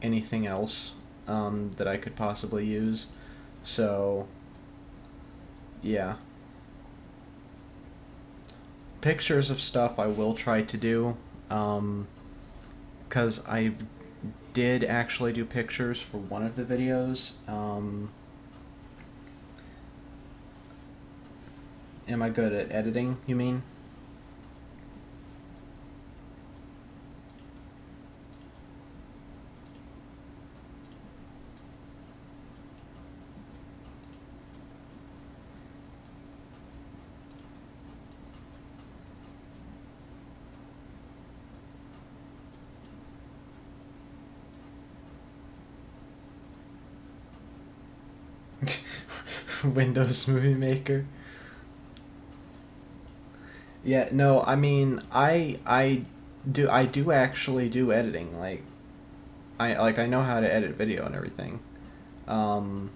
anything else that I could possibly use. So, yeah. Pictures of stuff I will try to do, because I did actually do pictures for one of the videos. Am I good at editing, you mean? Windows Movie Maker. Yeah, no, I mean, I do actually do editing. I know how to edit video and everything. Um,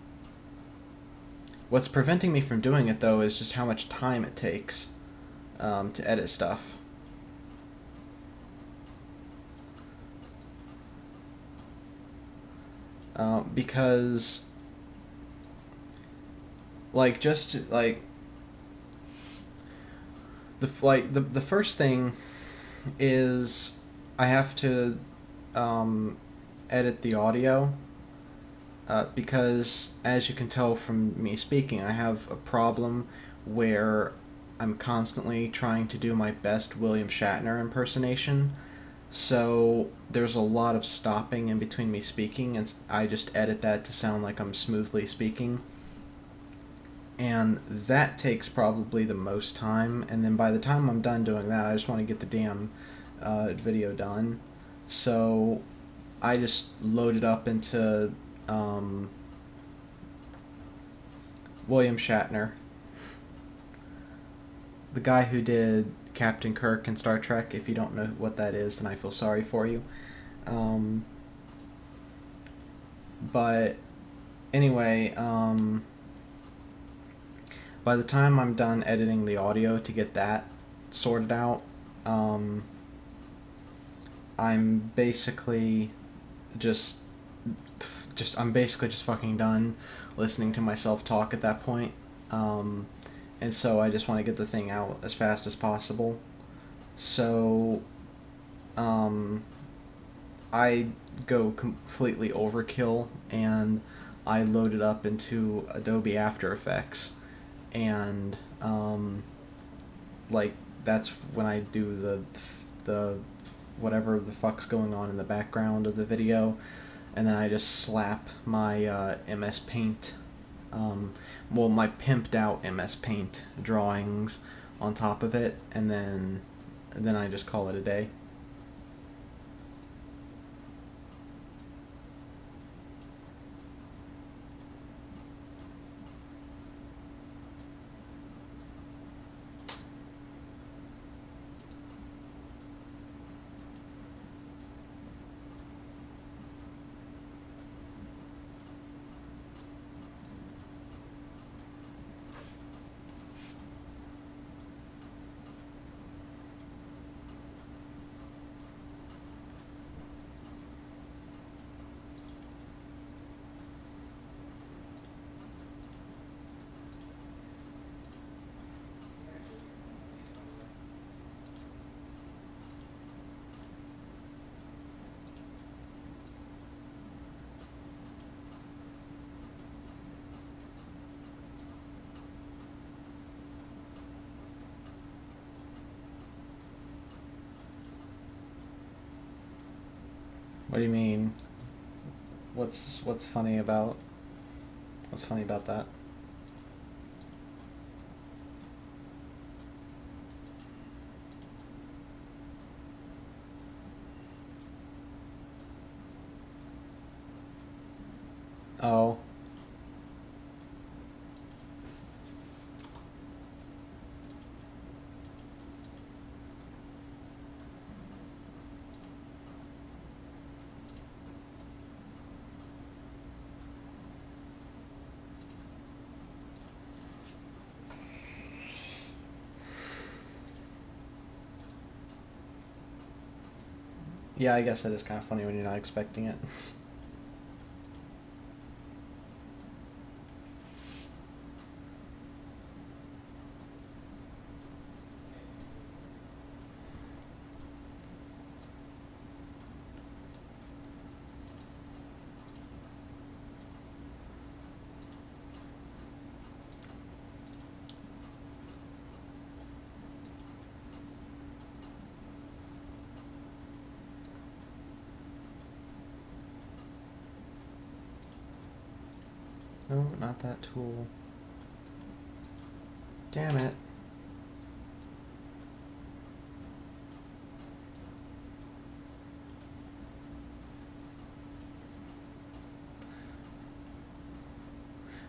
what's preventing me from doing it though is just how much time it takes to edit stuff. Because like just like the first thing is I have to um, edit the audio, because as you can tell from me speaking, I have a problem where I'm constantly trying to do my best William Shatner impersonation. So there's a lot of stopping in between me speaking, and I just edit that to sound like I'm smoothly speaking. And that takes probably the most time, and then by the time I'm done doing that, I just want to get the damn video done. So I just load it up into um, William Shatner, the guy who did Captain Kirk in Star Trek. If you don't know what that is, then I feel sorry for you. Um, but anyway, by the time I'm done editing the audio to get that sorted out, um, I'm basically just I'm basically just fucking done listening to myself talk at that point. Um, and so I just want to get the thing out as fast as possible. So um, I go completely overkill, and I load it up into Adobe After Effects, and like that's when I do the whatever the fuck's going on in the background of the video, and then I just slap my MS Paint, well, my pimped out MS Paint drawings on top of it, and then I just call it a day. What do you mean? What's funny about that? Oh. Yeah, I guess it is kind of funny when you're not expecting it. No, not that tool. Damn it.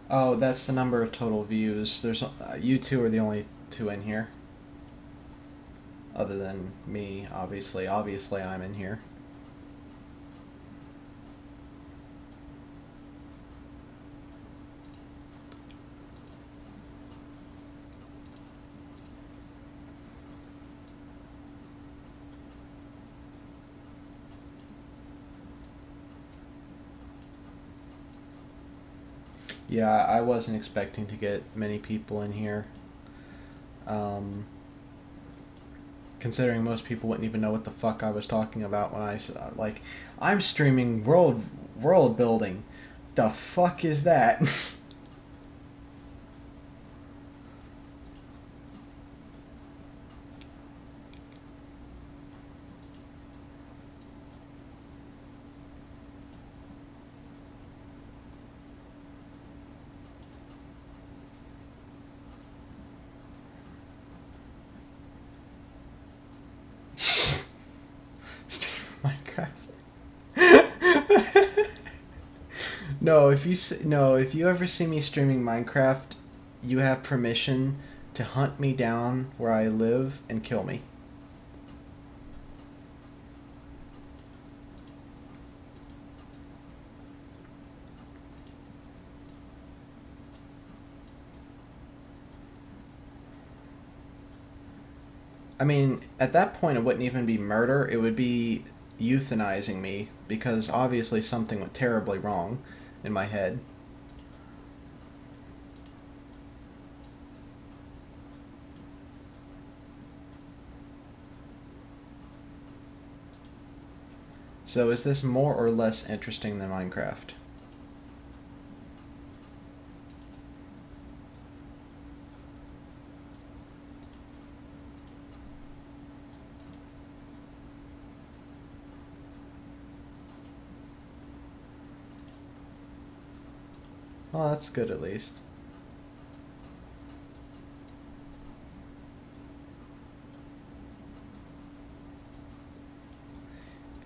Oh, that's the number of total views. There's you two are the only two in here. Other than me, obviously. Obviously, I'm in here. Yeah, I wasn't expecting to get many people in here. Considering most people wouldn't even know what the fuck I was talking about when I said, like, I'm streaming world building. The fuck is that? Minecraft. No, if you ever see me streaming Minecraft, you have permission to hunt me down where I live and kill me. I mean, at that point, it wouldn't even be murder. It would be euthanizing me because obviously something went terribly wrong in my head. So is this more or less interesting than Minecraft? Well, that's good at least.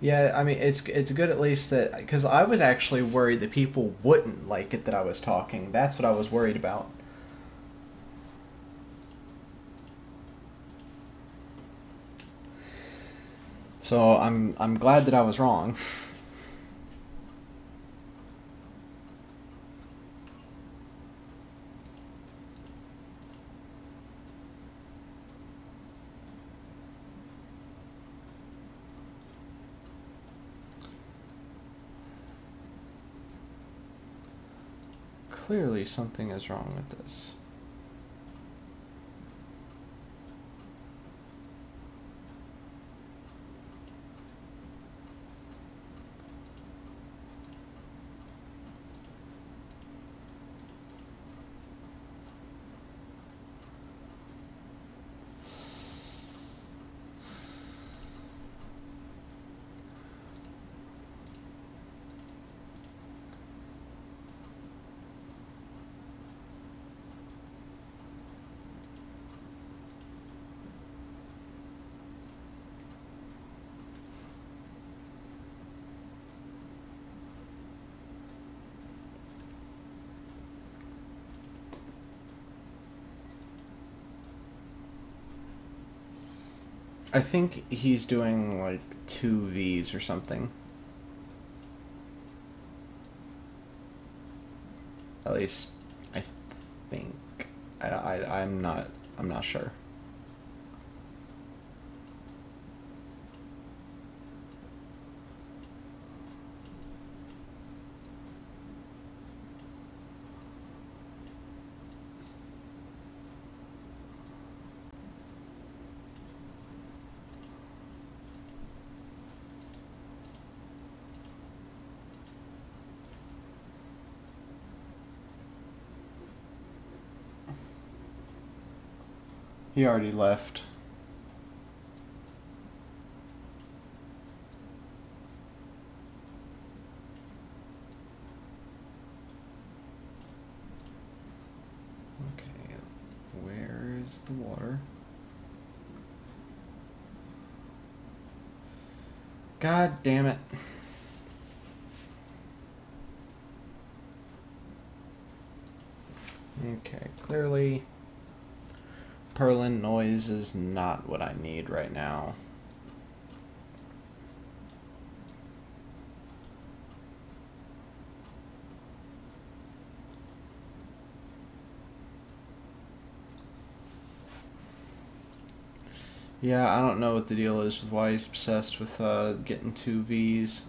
Yeah, I mean, it's good at least that, because I was actually worried that people wouldn't like it that I was talking. That's what I was worried about. So I'm glad that I was wrong. Clearly something is wrong with this. I think he's doing like 2 Vs or something. At least I think. I'm not sure. He already left. Okay, where is the water? God damn it. Okay, clearly Perlin noise is not what I need right now. Yeah, I don't know what the deal is with why he's obsessed with getting 2 Vs.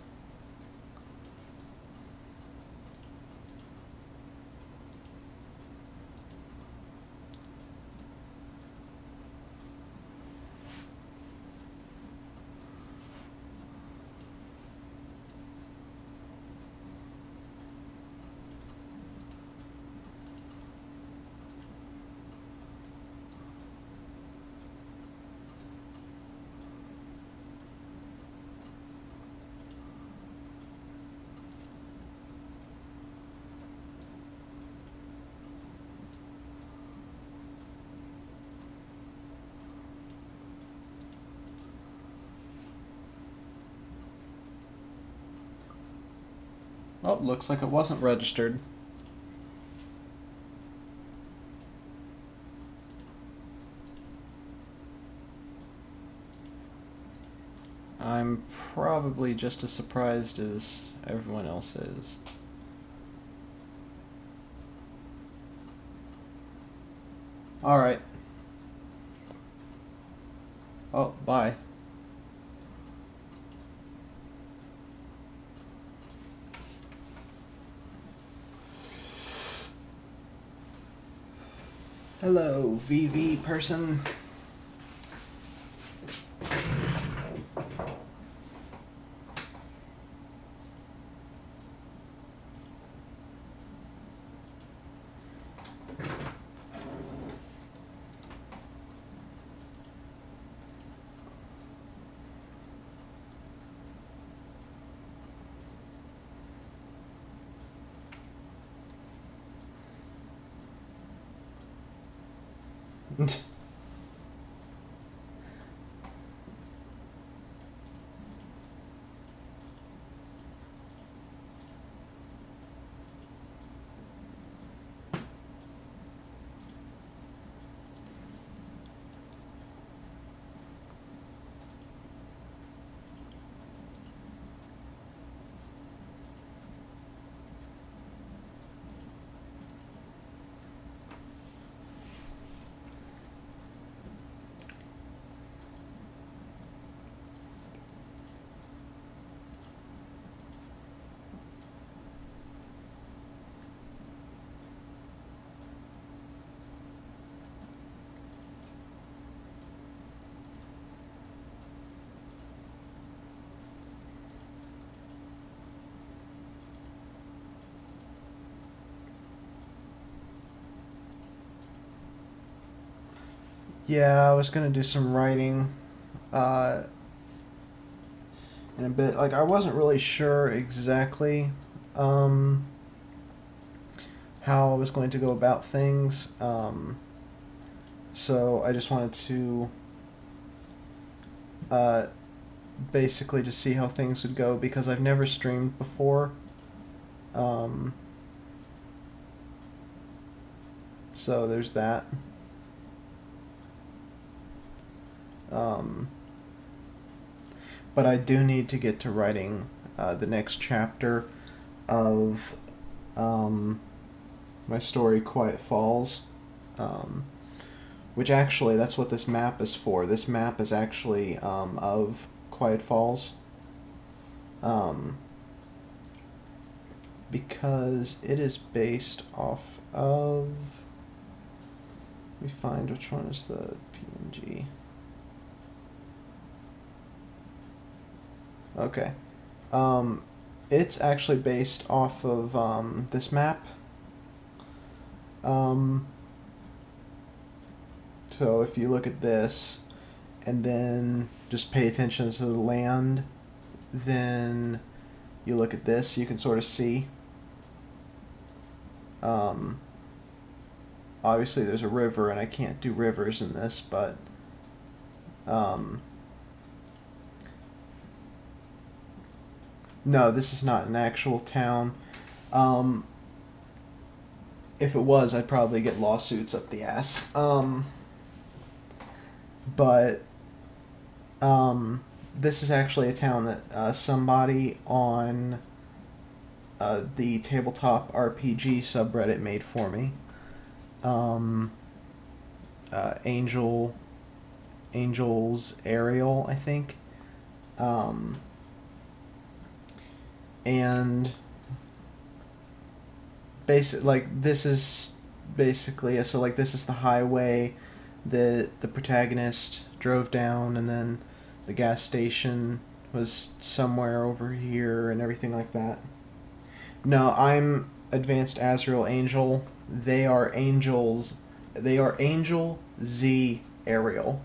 Oh, looks like it wasn't registered. I'm probably just as surprised as everyone else is. Alright. Oh, bye. Hello, VV person. Yeah, I was gonna do some writing in a bit. Like, I wasn't really sure exactly how I was going to go about things. So I just wanted to basically just see how things would go because I've never streamed before. So there's that. but I do need to get to writing the next chapter of my story, Quiet Falls. Which actually, that's what this map is for. This map is actually of Quiet Falls. Because it is based off of... Let me find which one is the PNG. Okay. It's actually based off of this map. So if you look at this and then just pay attention to the land, then you look at this, you can sort of see. Obviously there's a river and I can't do rivers in this, but no, this is not an actual town. If it was, I'd probably get lawsuits up the ass. But this is actually a town that somebody on the tabletop RPG subreddit made for me. Angel's Ariel, I think. And this is basically, so like this is the highway that the protagonist drove down, and then the gas station was somewhere over here and everything like that. No, I'm Advanced Azrael Angel. They are Angels. They are Angel Z Ariel.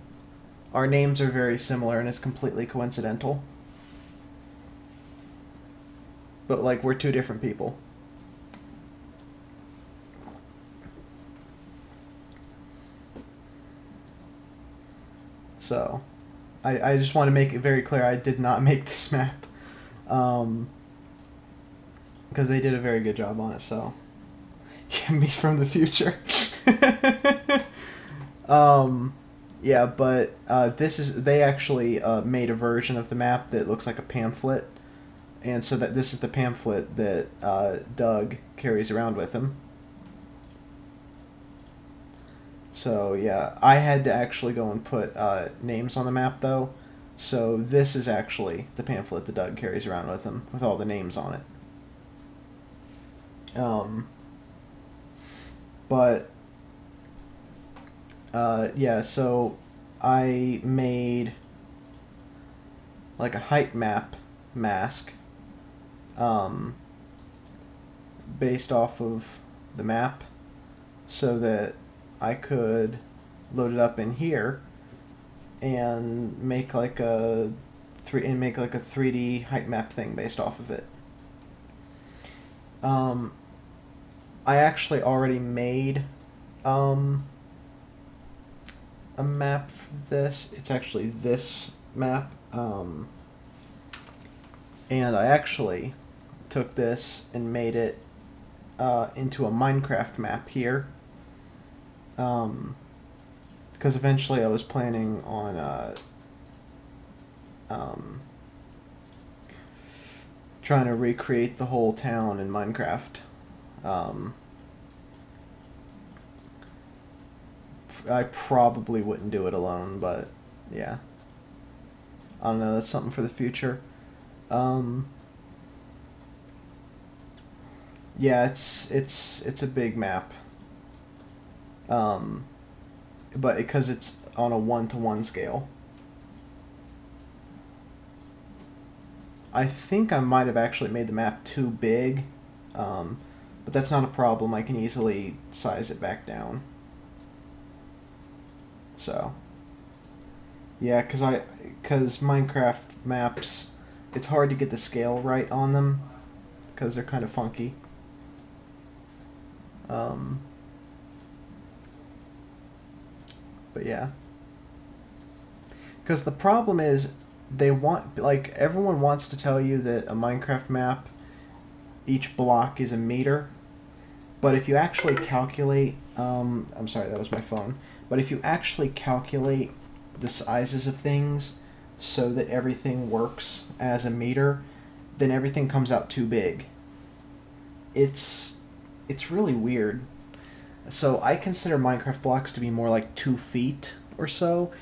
Our names are very similar and it's completely coincidental. But like, we're two different people. So, I just want to make it very clear, I did not make this map. Because they did a very good job on it, so. Yeah, me from the future. Yeah, but they actually made a version of the map that looks like a pamphlet. And so this is the pamphlet that Doug carries around with him. So yeah, I had to actually go and put names on the map though. So this is actually the pamphlet that Doug carries around with him, with all the names on it. Yeah, so I made like a height map mask based off of the map so that I could load it up in here and make like a 3D height map thing based off of it. I actually already made a map for this. It's actually this map, and I actually took this and made it into a Minecraft map here, because eventually I was planning on trying to recreate the whole town in Minecraft. I probably wouldn't do it alone, but yeah. I don't know, that's something for the future. Yeah, it's a big map. But because it's on a 1-to-1 scale. I think I might have actually made the map too big, but that's not a problem. I can easily size it back down. So, yeah, because Minecraft maps, it's hard to get the scale right on them, because they're kind of funky. But yeah. Because the problem is, everyone wants to tell you that a Minecraft map, each block is a meter. But if you actually calculate, I'm sorry, that was my phone. But if you actually calculate the sizes of things, so that everything works as a meter, then everything comes out too big. It's really weird. So I consider Minecraft blocks to be more like 2 feet or so,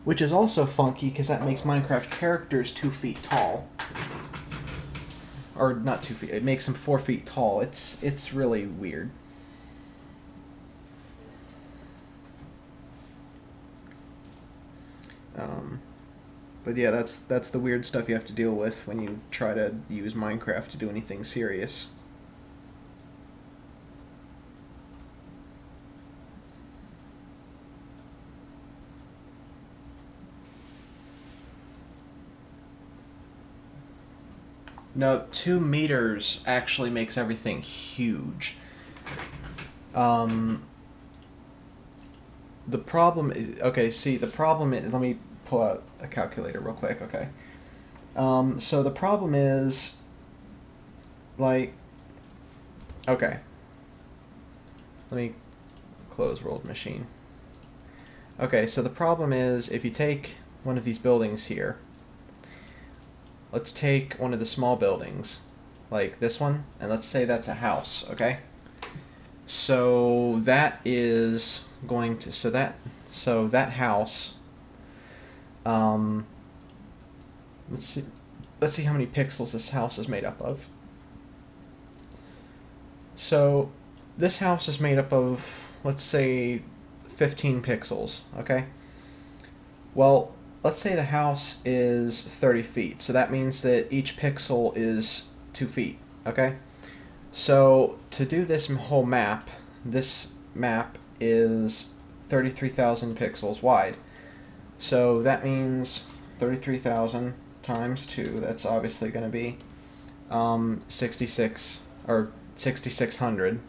which is also funky because that makes Minecraft characters 2 feet tall. Or not 2 feet. It makes them 4 feet tall. It's really weird. But yeah, that's the weird stuff you have to deal with when you try to use Minecraft to do anything serious. No, 2 meters actually makes everything huge. The problem is, okay, see, the problem is, let me pull out a calculator real quick, okay. So the problem is, like, okay. Let me close world machine. Okay, so the problem is, if you take one of these buildings here, let's take one of the small buildings, like this one, and let's say that's a house, okay? So that is going to, so that house, let's see how many pixels this house is made up of. So this house is made up of, let's say, 15 pixels, okay? Well, let's say the house is 30 feet, so that means that each pixel is 2 feet, okay? So to do this whole map, this map is 33,000 pixels wide. So that means 33,000 times 2, that's obviously going to be 6,600.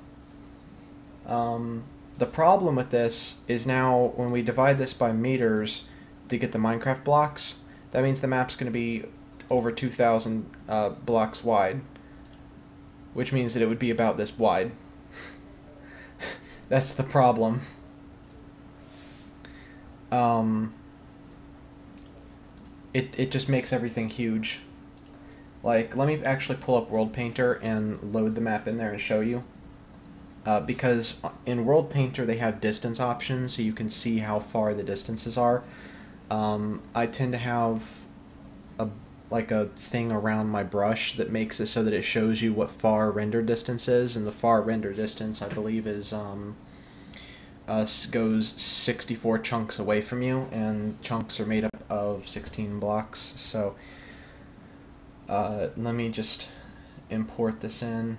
The problem with this is now when we divide this by meters to get the Minecraft blocks, that means the map's going to be over 2,000 blocks wide, which means that it would be about this wide. That's the problem. It just makes everything huge. Like, let me actually pull up World Painter and load the map in there and show you. Because in World Painter they have distance options, so you can see how far the distances are. I tend to have a thing around my brush that makes it so that it shows you what far render distance is, and the far render distance, I believe, is goes 64 chunks away from you, and chunks are made up of 16 blocks. So let me just import this in.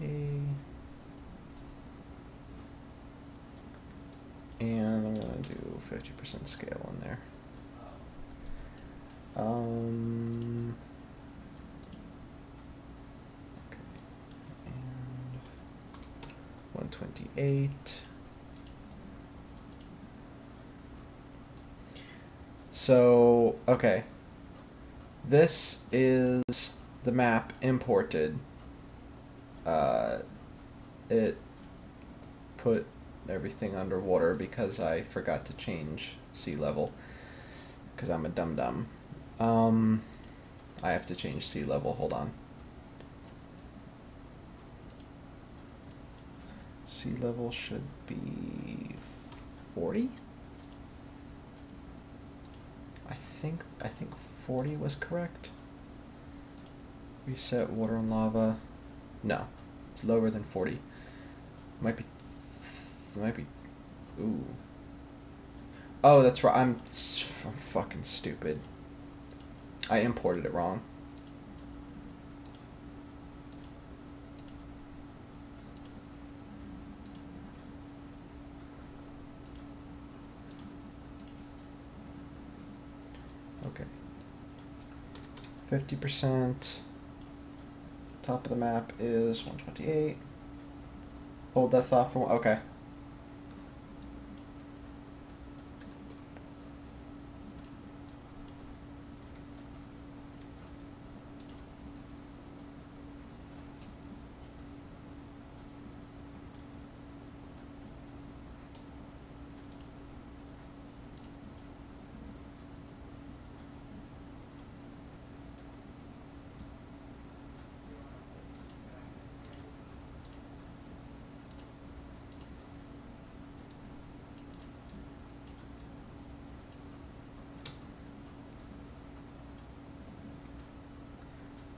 Okay. And I'm going to do 50% scale in there. Okay. And 128. So, okay. This is the map imported. It put everything underwater because I forgot to change sea level, because I'm a dum-dum. I have to change sea level, hold on. Sea level should be 40? I think 40 was correct. Reset water and lava. No, it's lower than 40. Might be, ooh. Oh, that's right, I'm fucking stupid. I imported it wrong. Okay. 50%. Top of the map is 128. Hold that thought for, okay.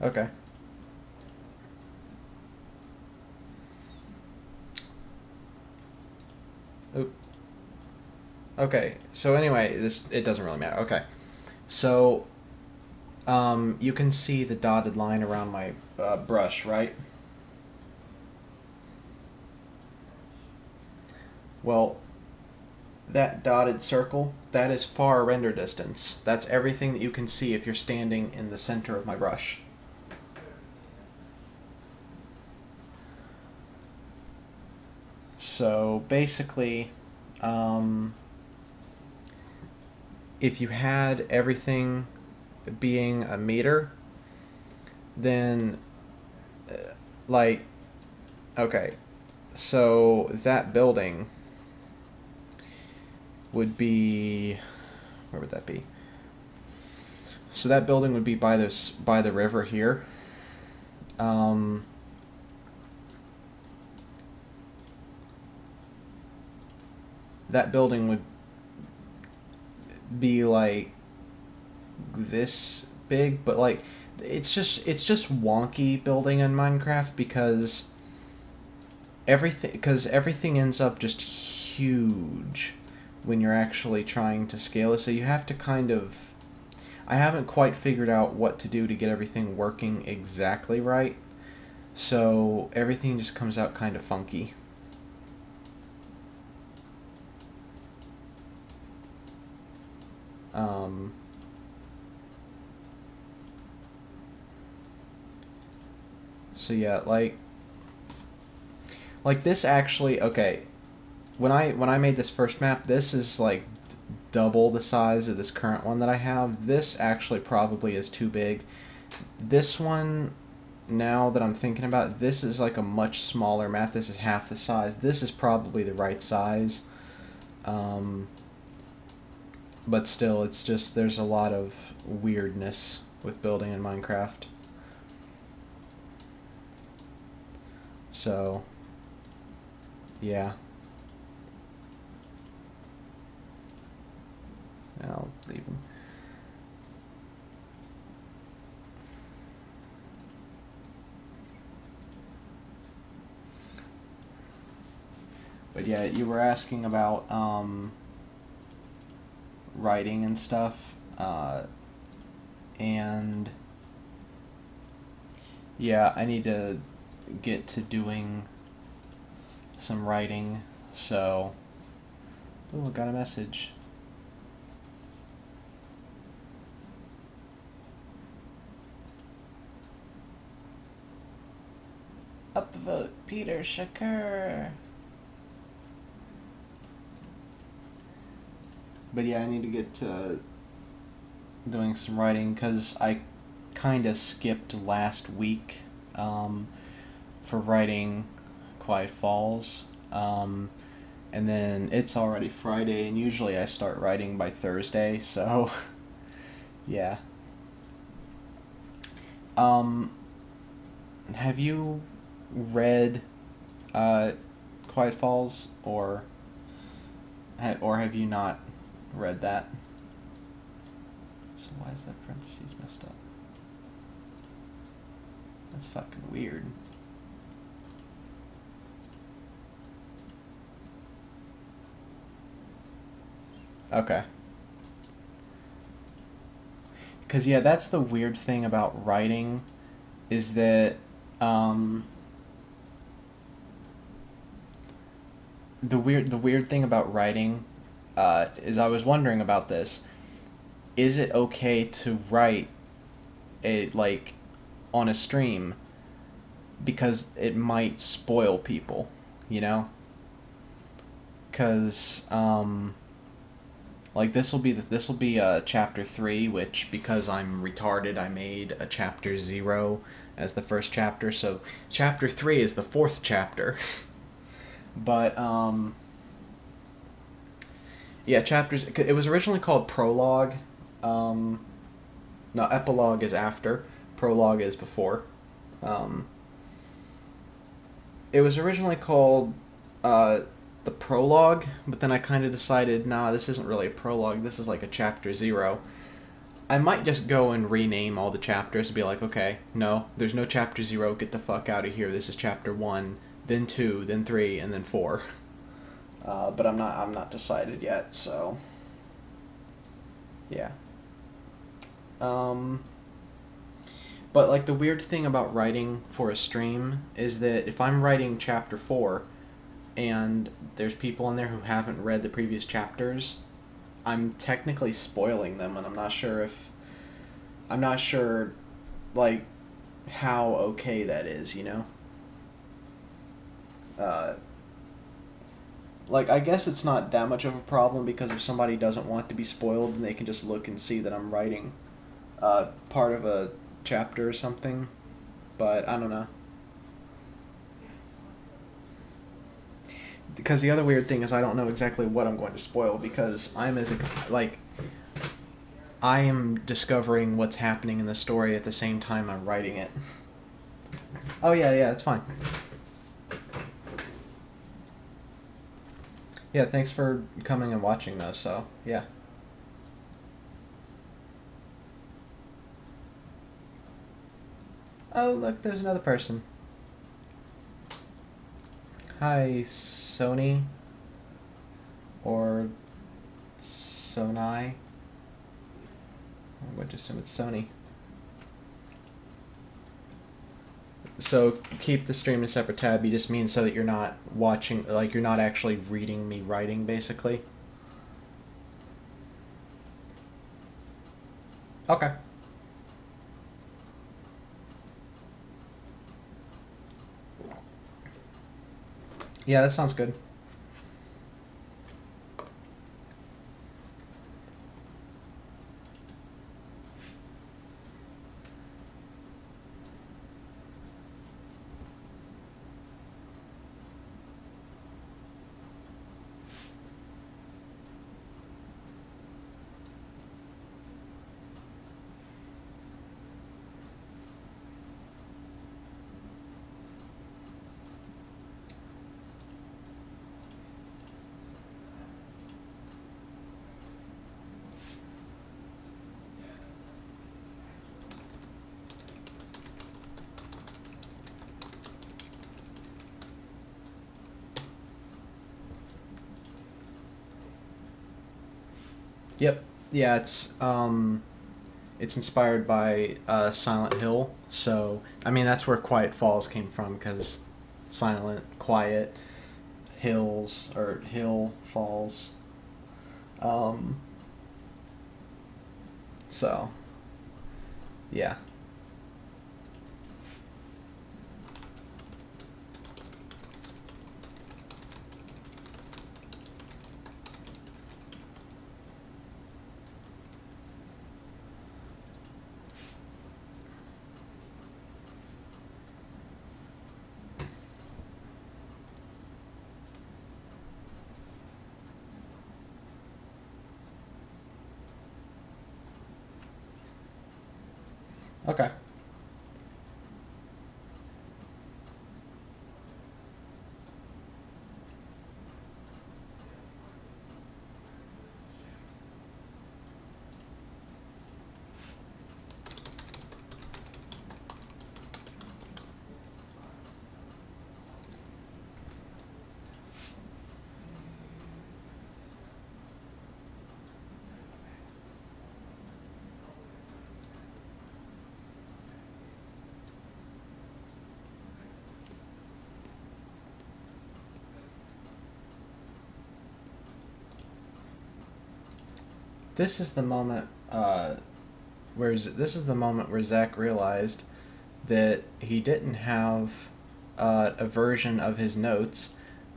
Okay. Oop. Okay, so anyway, it doesn't really matter. Okay. So, you can see the dotted line around my brush, right? Well, that dotted circle, that is far render distance. That's everything that you can see if you're standing in the center of my brush. So basically, if you had everything being a meter, then like, okay, so that building would be, where would that be? So that building would be by the river here. That building would be like this big, but like it's just wonky building in Minecraft because everything ends up just huge when you're actually trying to scale it. So you have to kind of, I haven't quite figured out what to do to get everything working exactly right. So everything just comes out kind of funky. So yeah, like this actually, okay, when I made this first map, this is like double the size of this current one that I have. This actually probably is too big. This one, now that I'm thinking about it, this is like a much smaller map. This is half the size. This is probably the right size. But still, it's just, there's a lot of weirdness with building in Minecraft. So, yeah. I'll leave him. But yeah, you were asking about writing and stuff, and yeah, I need to get to doing some writing. So, oh, I got a message. Upvote Peter Shakur. But yeah, I need to get to doing some writing because I kind of skipped last week for writing Quiet Falls. And then it's already Friday, and usually I start writing by Thursday, so yeah. Have you read Quiet Falls, or have you not read that? So why is that parentheses messed up? That's fucking weird. Okay. Because yeah, that's the weird thing about writing, is that the weird thing about writing is, I was wondering about this. Is it okay to write it like on a stream, because it might spoil people, you know? Because like this will be chapter 3, which, because I'm retarded, I made a chapter 0 as the first chapter, so chapter 3 is the 4th chapter. But yeah, chapters, it was originally called prologue. No, epilogue is after, prologue is before. It was originally called the prologue, but then I kind of decided, nah, this isn't really a prologue, this is like a chapter 0. I might just go and rename all the chapters and be like, okay, no, there's no chapter 0, get the fuck out of here. This is chapter 1, then 2, then 3, and then 4. But I'm not decided yet, so yeah. But like the weird thing about writing for a stream is that if I'm writing chapter 4 and there's people in there who haven't read the previous chapters, I'm technically spoiling them, and I'm not sure like how okay that is, you know? Like, I guess it's not that much of a problem, because if somebody doesn't want to be spoiled, then they can just look and see that I'm writing part of a chapter or something. But I don't know. Because the other weird thing is I don't know exactly what I'm going to spoil, because I am discovering what's happening in the story at the same time I'm writing it. Oh yeah, it's fine. Yeah, thanks for coming and watching though, so yeah. Oh, look, there's another person. Hi, Sony. Or Sonai. I would assume it's Sony. So keep the stream in a separate tab. You just mean so that you're not watching, like you're not actually reading me writing, basically. Okay. Yeah, that sounds good. Yep. Yeah, it's inspired by Silent Hill. So, I mean, that's where Quiet Falls came from, because silent, quiet, hills, or hill falls. So, yeah. Okay. This is the moment. This is the moment where Zach realized that he didn't have a version of his notes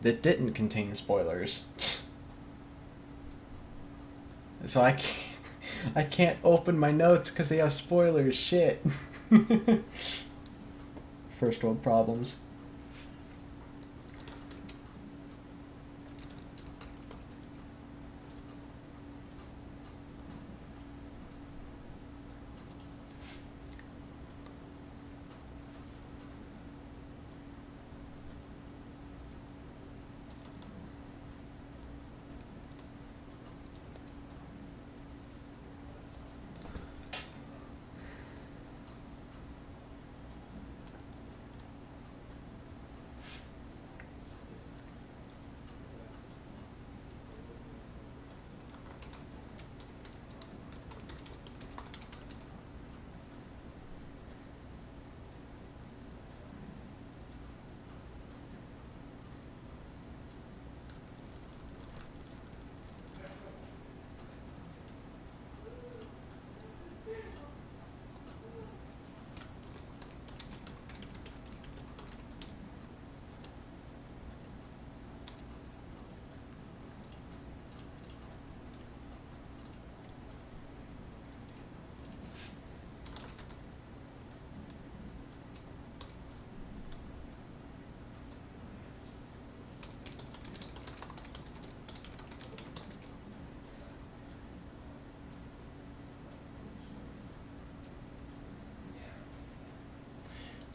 that didn't contain spoilers. So I can't open my notes because they have spoilers. Shit. First world problems.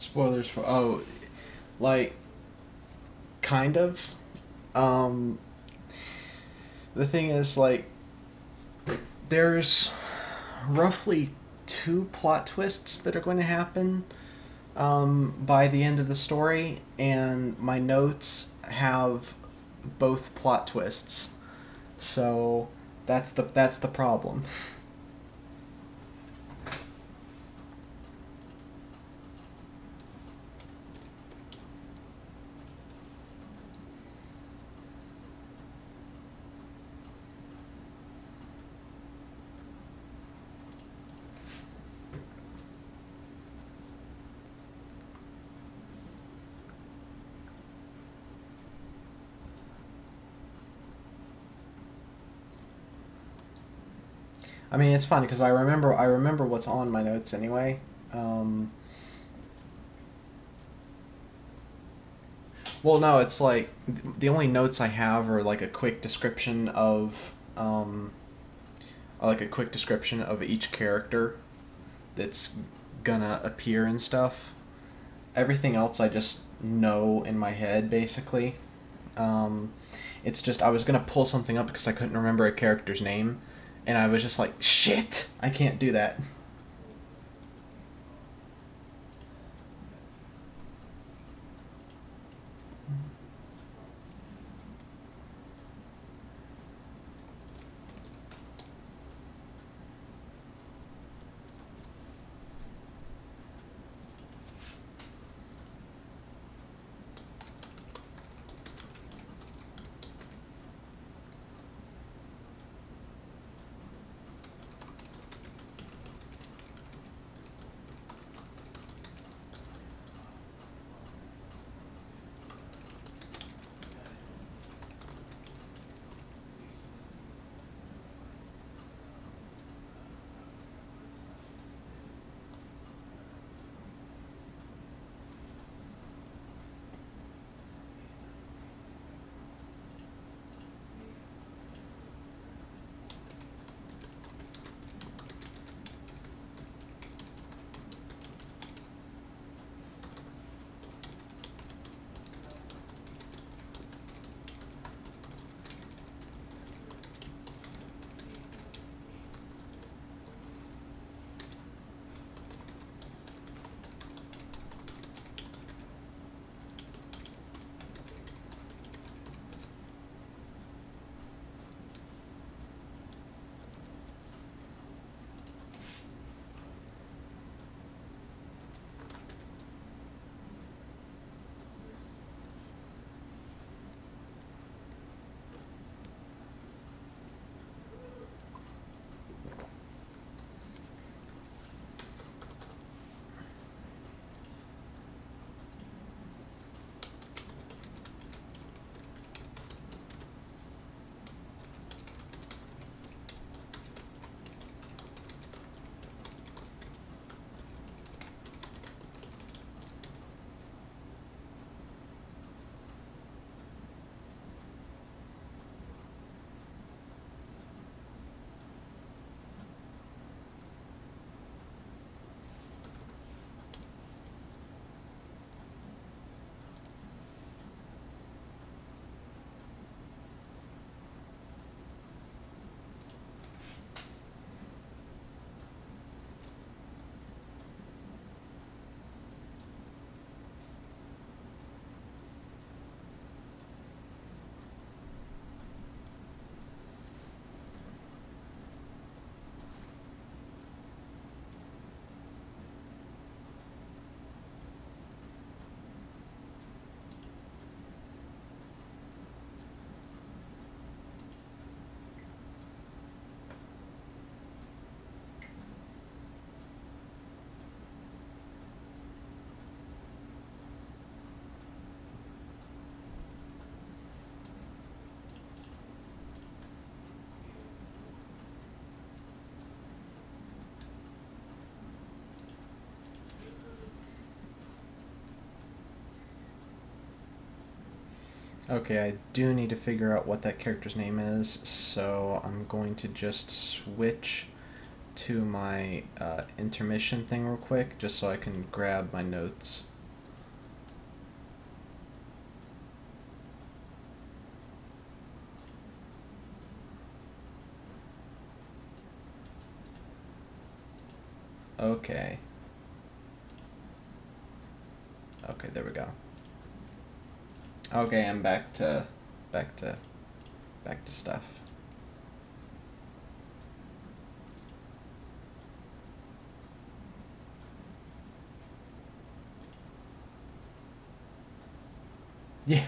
Spoilers for like kind of. Um, the thing is, like, there's roughly two plot twists that are going to happen by the end of the story, and my notes have both plot twists. So that's the problem. I mean, it's funny because I remember what's on my notes anyway. Um, well, no, it's like the only notes I have are like a quick description of um, like a quick description of each character that's gonna appear and stuff. Everything else I just know in my head basically. Um, it's just I was gonna pull something up because I couldn't remember a character's name, and I was just like, shit, I can't do that. Okay, I do need to figure out what that character's name is, so I'm going to just switch to my intermission thing real quick, just so I can grab my notes. Okay. Okay, there we go. Okay, I'm back to stuff. Yeah.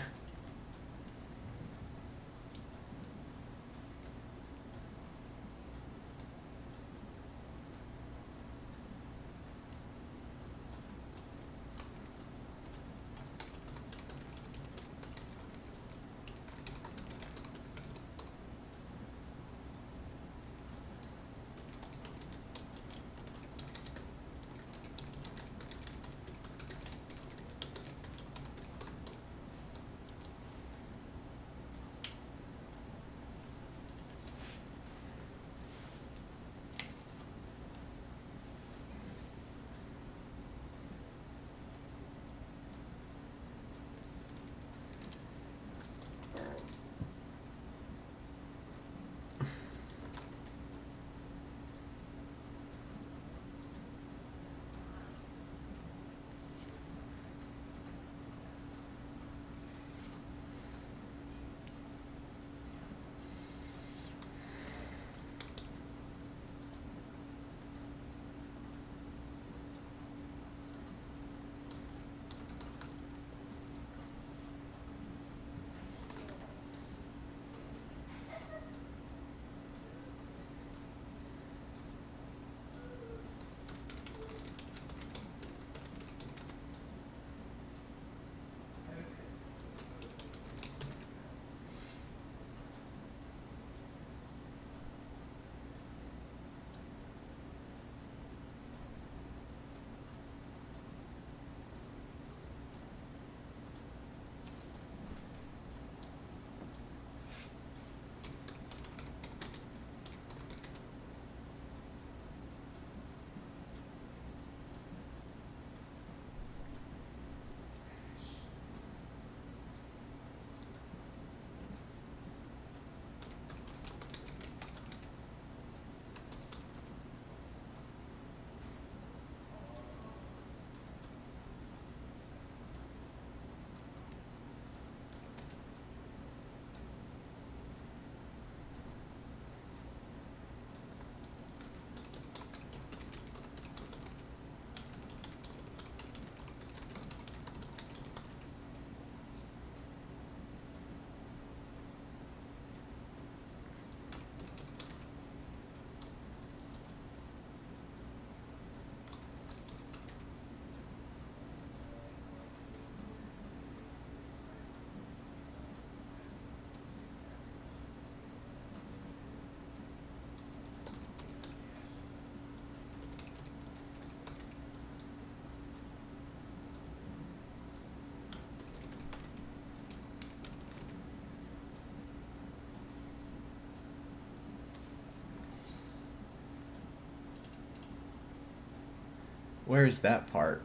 Where is that part?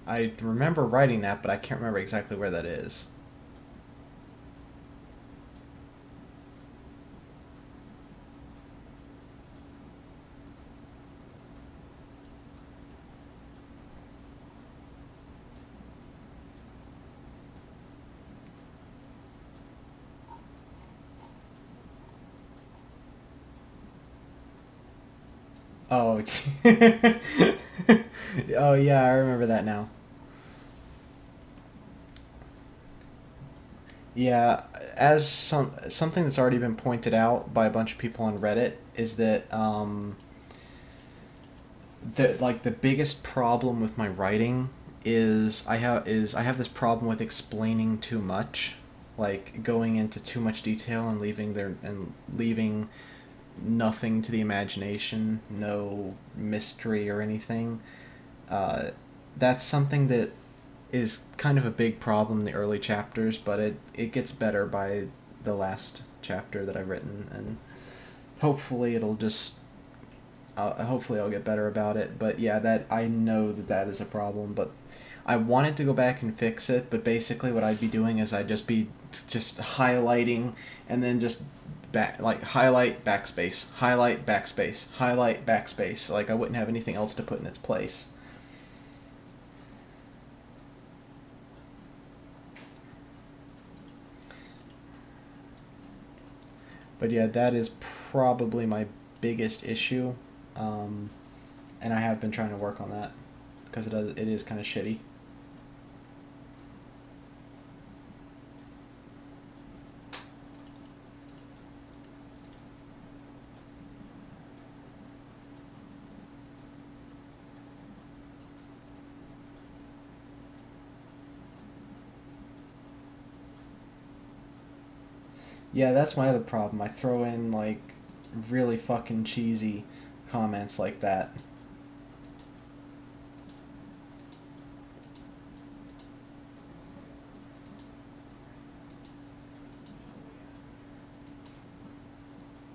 I remember writing that, but I can't remember exactly where that is. Oh, oh yeah, I remember that now. Yeah, as something that's already been pointed out by a bunch of people on Reddit is that the biggest problem with my writing is I have this problem with explaining too much, like going into too much detail and leaving nothing to the imagination, no mystery or anything. Uh, that's something that is kind of a big problem in the early chapters, but it gets better by the last chapter that I've written, and hopefully it'll just hopefully I'll get better about it. But yeah, that I know that is a problem, but I wanted to go back and fix it, but basically what I'd be doing is I'd just be just highlighting and then just back, like highlight, backspace, highlight, backspace, highlight, backspace. Like I wouldn't have anything else to put in its place. But yeah, that is probably my biggest issue, and I have been trying to work on that because it is kind of shitty. Yeah, that's my other problem. I throw in like really fucking cheesy comments like that.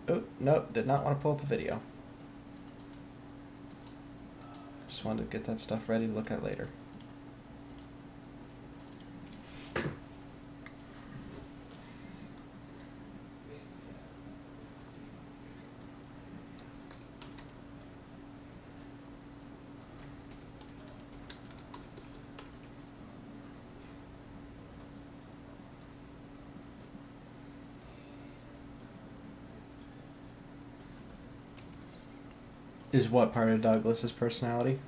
Oh, nope, did not want to pull up a video. Just wanted to get that stuff ready to look at later. Is what part of Douglas's personality?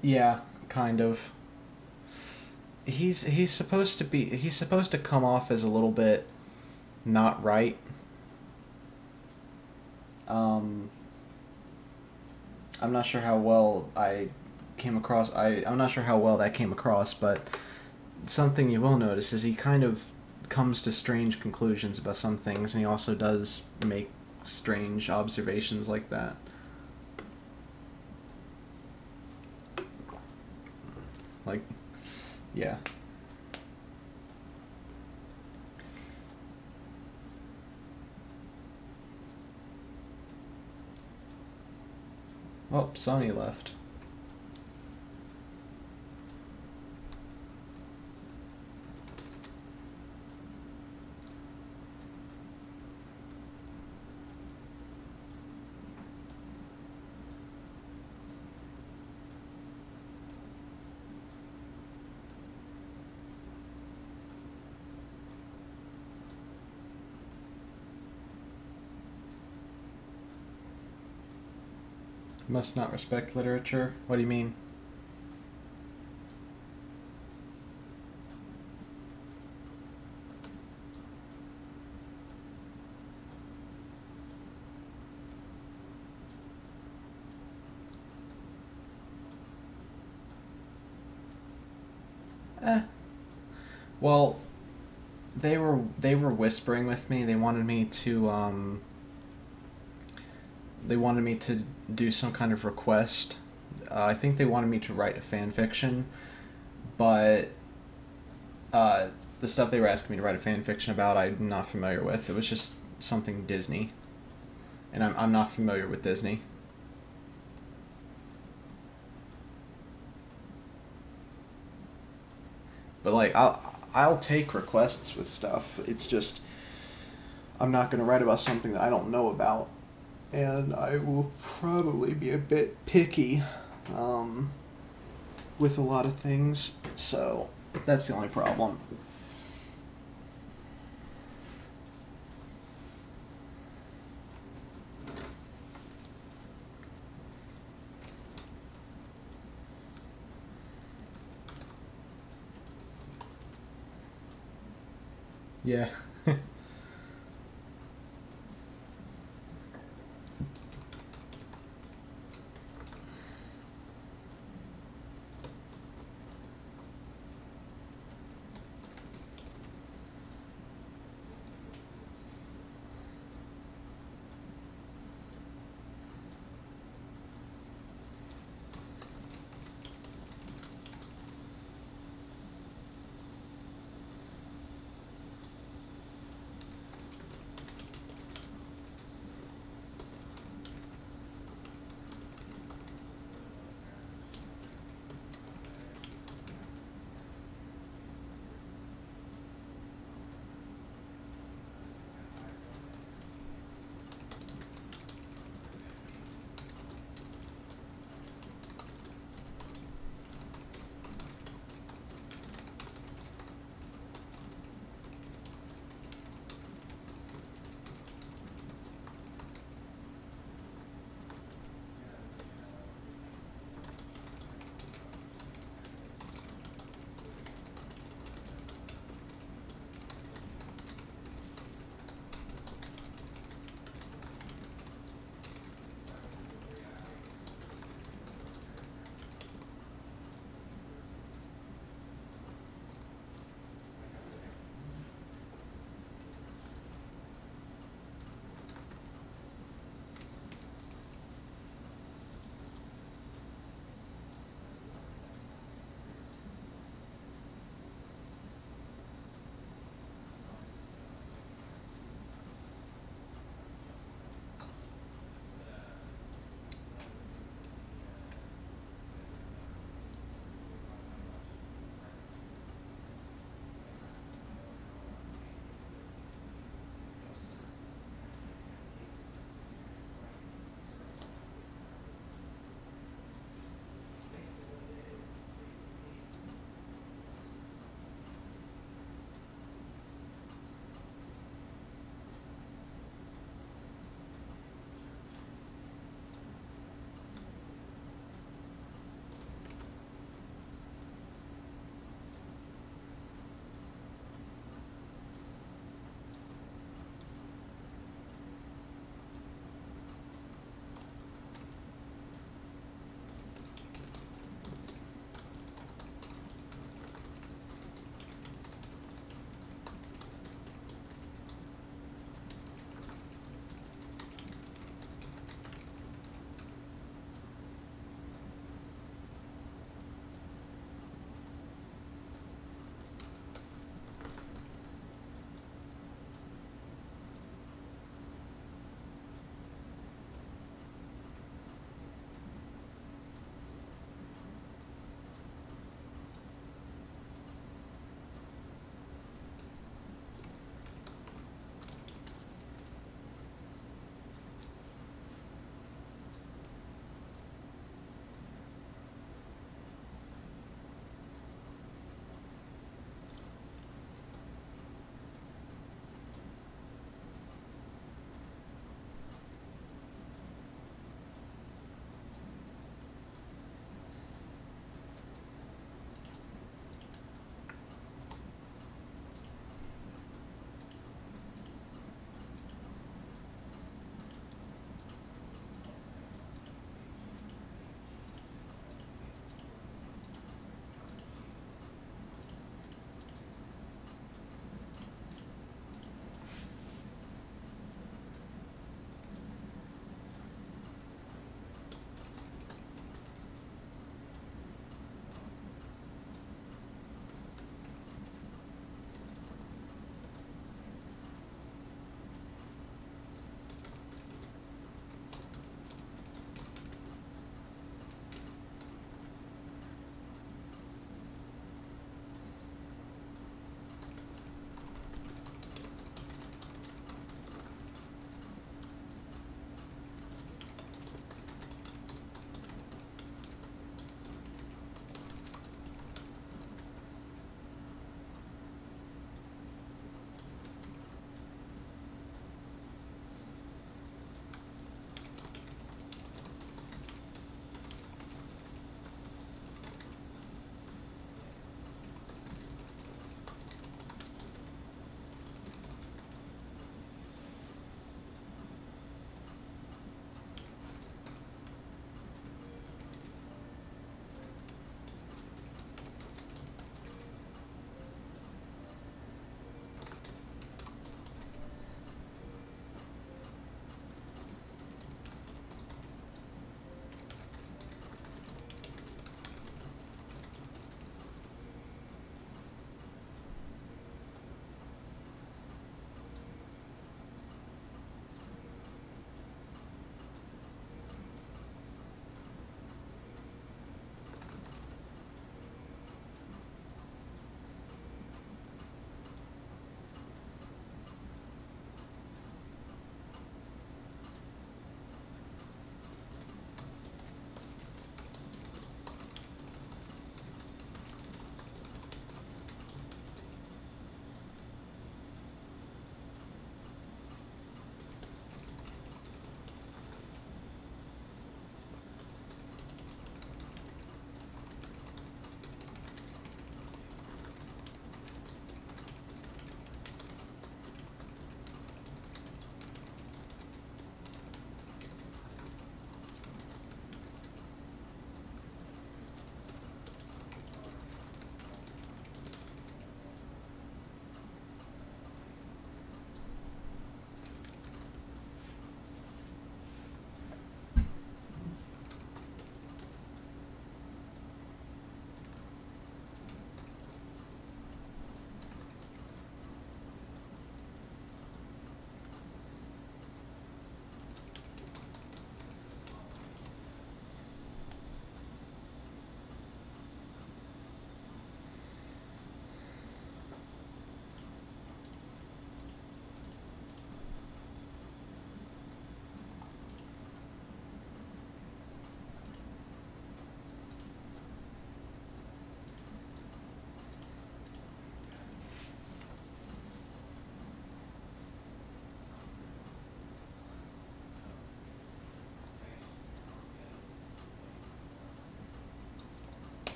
Yeah, kind of. He's supposed to come off as a little bit not right. I'm not sure how well I'm not sure how well that came across, but something you will notice is he kind of comes to strange conclusions about some things, and he also does make strange observations like that. Like, yeah. Oh, Sony left. Must not respect literature? What do you mean? Eh. Well, they were whispering with me. They wanted me to do some kind of request. I think they wanted me to write a fan fiction, but the stuff they were asking me to write a fan fiction about, I'm not familiar with. It was just something Disney, and I'm not familiar with Disney. But like I'll take requests with stuff. It's just I'm not gonna write about something that I don't know about, and I will probably be a bit picky with a lot of things. So that's the only problem. Yeah.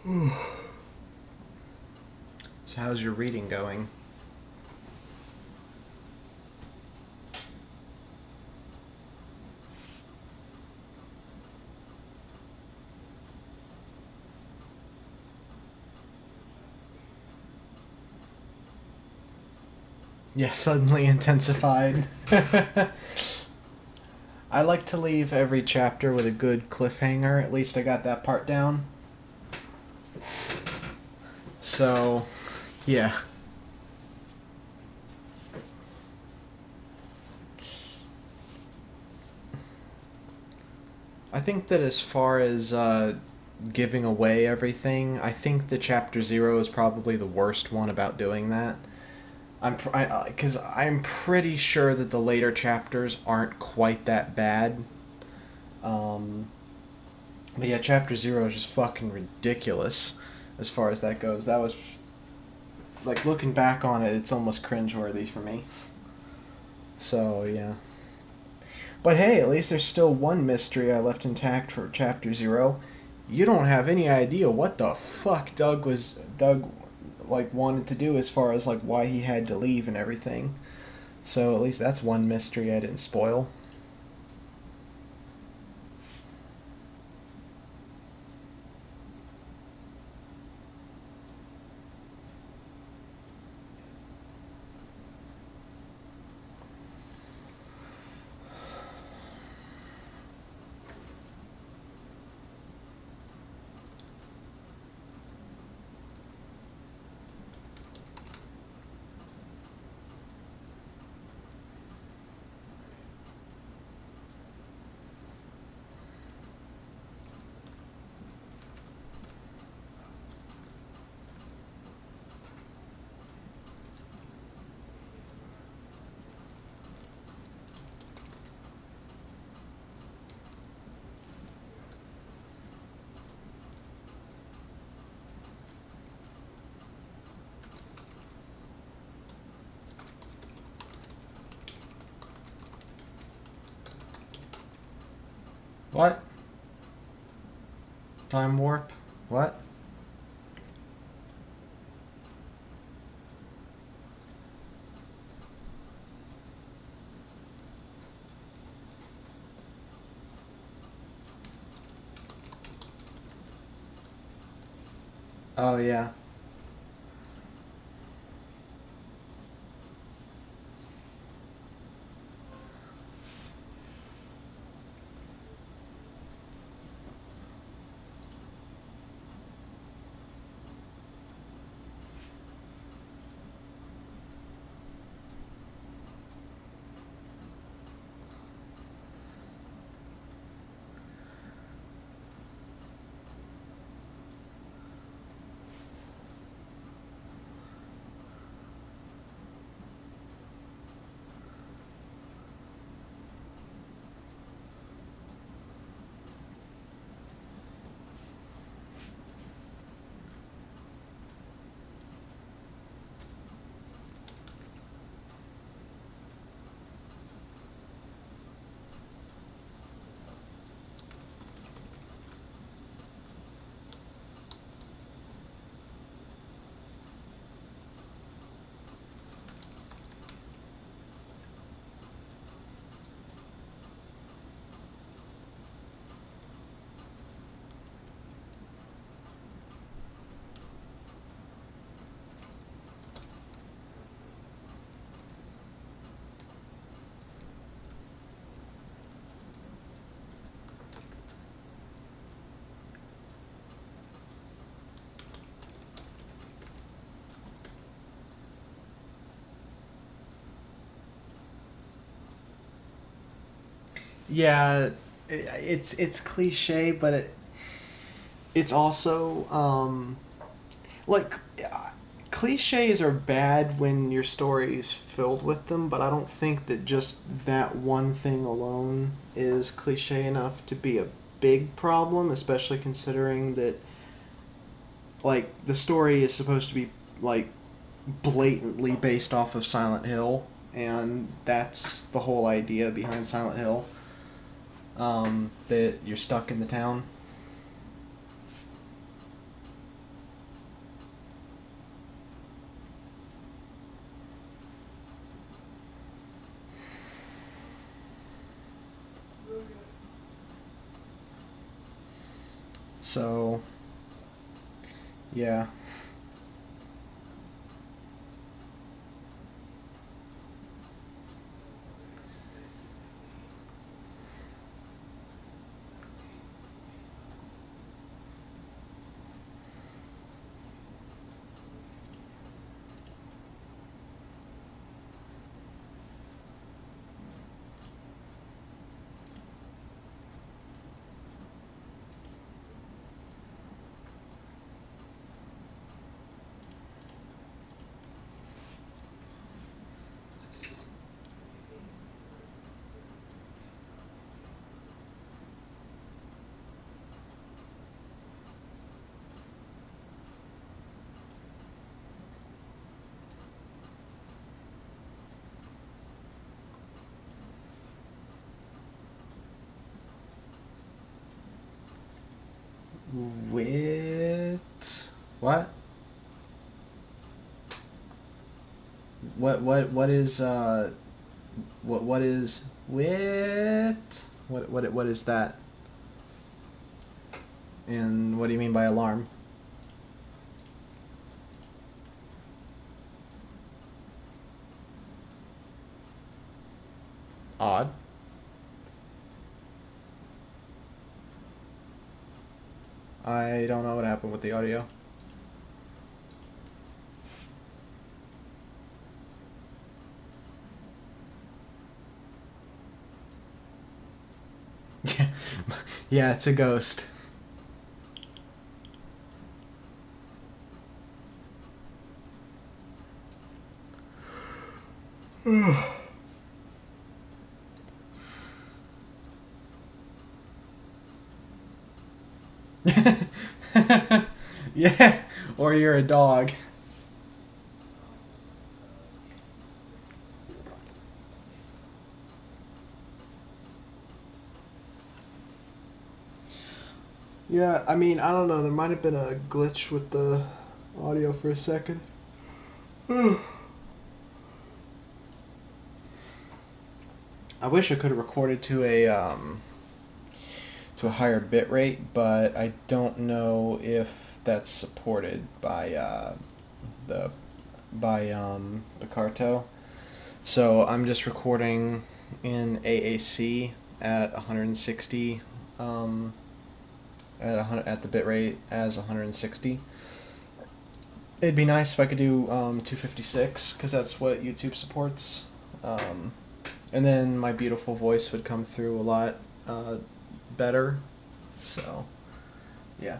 So how's your reading going? Yeah, suddenly intensified. I like to leave every chapter with a good cliffhanger. At least I got that part down. So, yeah. I think that as far as giving away everything, I think the chapter 0 is probably the worst one about doing that. Because I'm pretty sure that the later chapters aren't quite that bad. But yeah, chapter 0 is just fucking ridiculous as far as that goes. That was, like, looking back on it, it's almost cringeworthy for me. So, yeah. But hey, at least there's still one mystery I left intact for chapter 0. You don't have any idea what the fuck Doug like wanted to do as far as like why he had to leave and everything. So at least that's one mystery I didn't spoil. What? Time warp? What? Oh yeah. Yeah, it's cliche, but it's also like cliches are bad when your story is filled with them, but I don't think that just that one thing alone is cliche enough to be a big problem, especially considering that like the story is supposed to be like blatantly based off of Silent Hill, and that's the whole idea behind Silent Hill. That you're stuck in the town. So, yeah. Wit. What? What is what is wit? What is that? And what do you mean by alarm? Odd. I don't know what happened with the audio. Yeah, it's a ghost. Yeah, or you're a dog. Yeah, I mean, I don't know. There might have been a glitch with the audio for a second. I wish I could have recorded to a higher bit rate, but I don't know if that's supported by the Carto. So I'm just recording in AAC at 160 at the bit rate as 160. It'd be nice if I could do 256 because that's what YouTube supports. And then my beautiful voice would come through a lot better. So, yeah.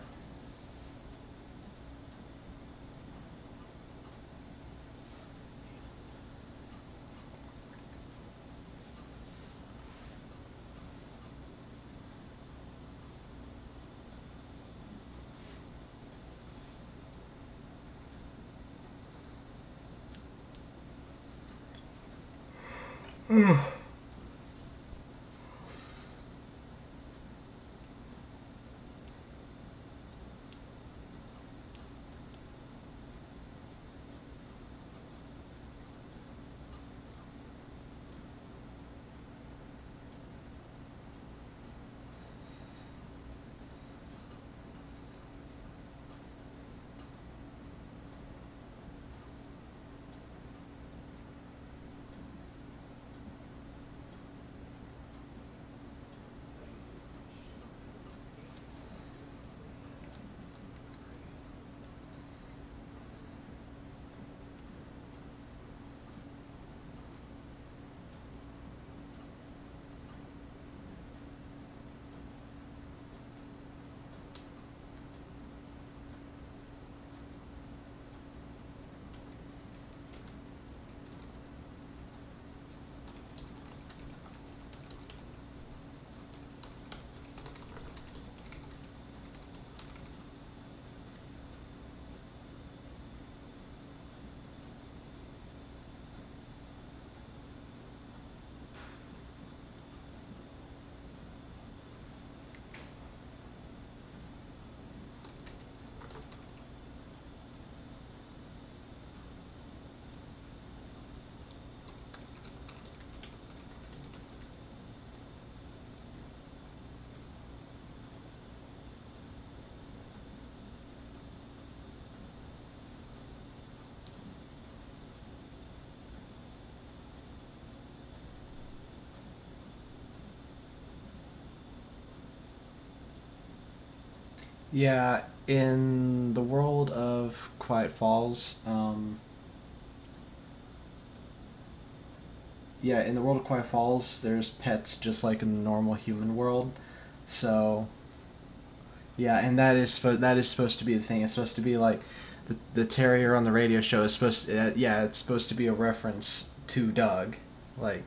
Yeah, in the world of Quiet Falls, yeah, in the world of Quiet Falls, there's pets just like in the normal human world. So yeah, and that is supposed to be the thing. It's supposed to be like the terrier on the radio show is supposed to, yeah, it's supposed to be a reference to Doug, like.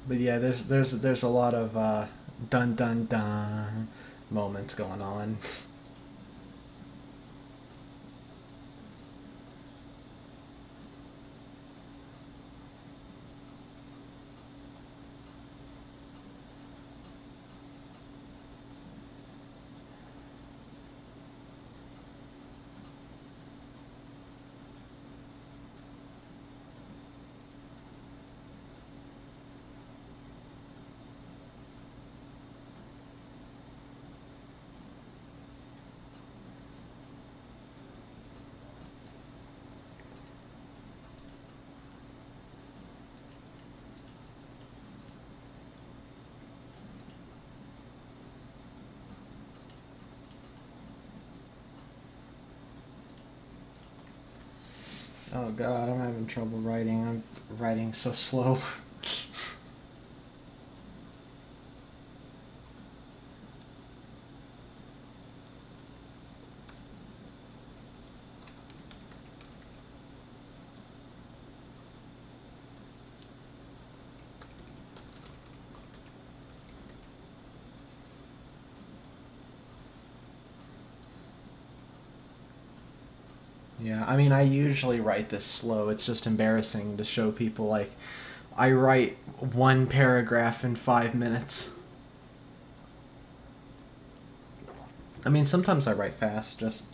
But yeah, there's a lot of dun dun dun moments going on. Oh god, I'm having trouble writing. I'm writing so slow. Yeah, I mean, I usually write this slow. It's just embarrassing to show people, like, I write one paragraph in 5 minutes. I mean, sometimes I write fast, just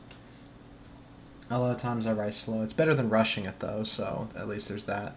a lot of times I write slow. It's better than rushing it, though, so at least there's that.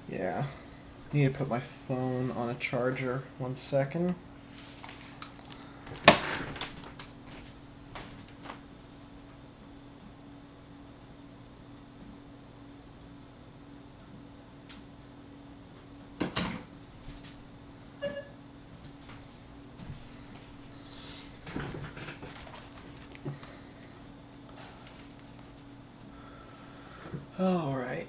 Yeah. I need to put my phone on a charger. 1 second. All right.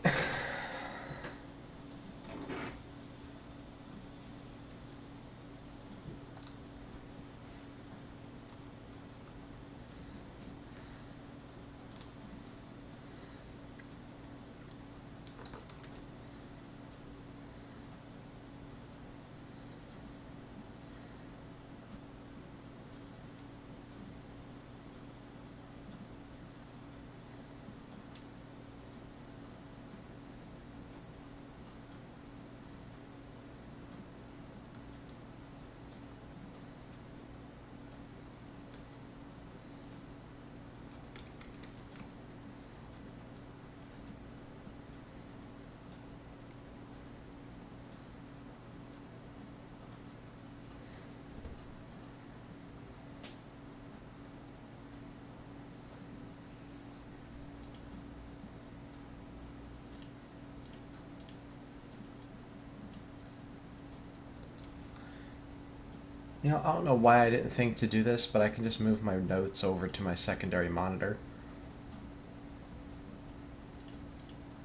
You know, I don't know why I didn't think to do this, but I can just move my notes over to my secondary monitor.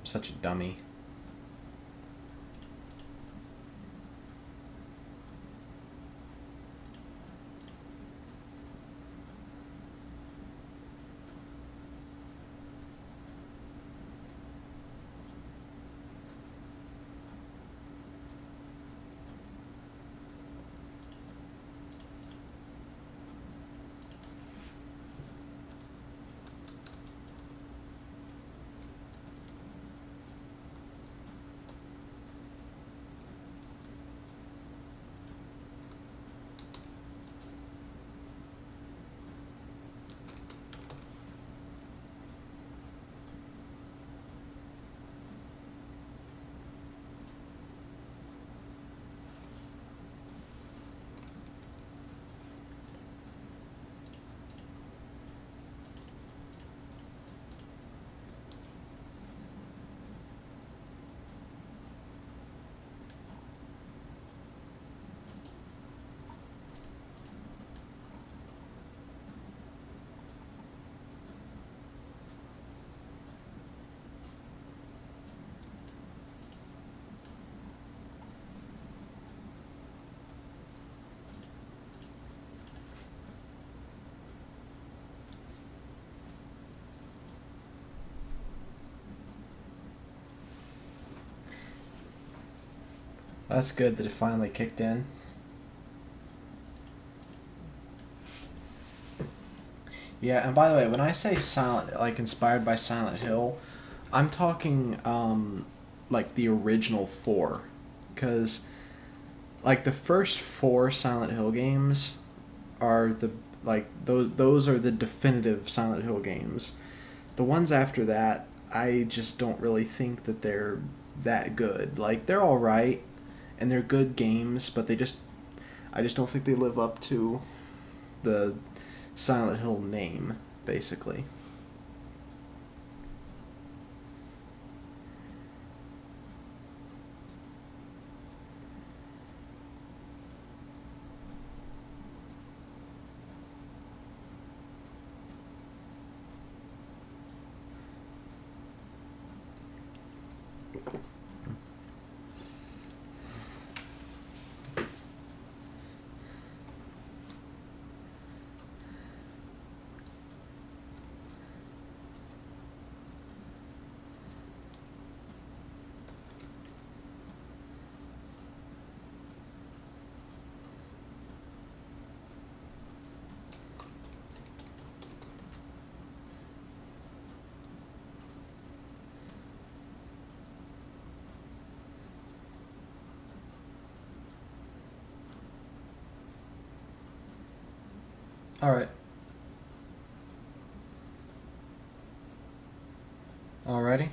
I'm such a dummy. That's good that it finally kicked in. Yeah, and by the way, when I say silent, like inspired by Silent Hill, I'm talking like the original four, because like the first four Silent Hill games are the like those are the definitive Silent Hill games. The ones after that, I just don't really think that they're that good. Like they're all right, and they're good games, but I just don't think they live up to the Silent Hill name, basically. All right. Alrighty.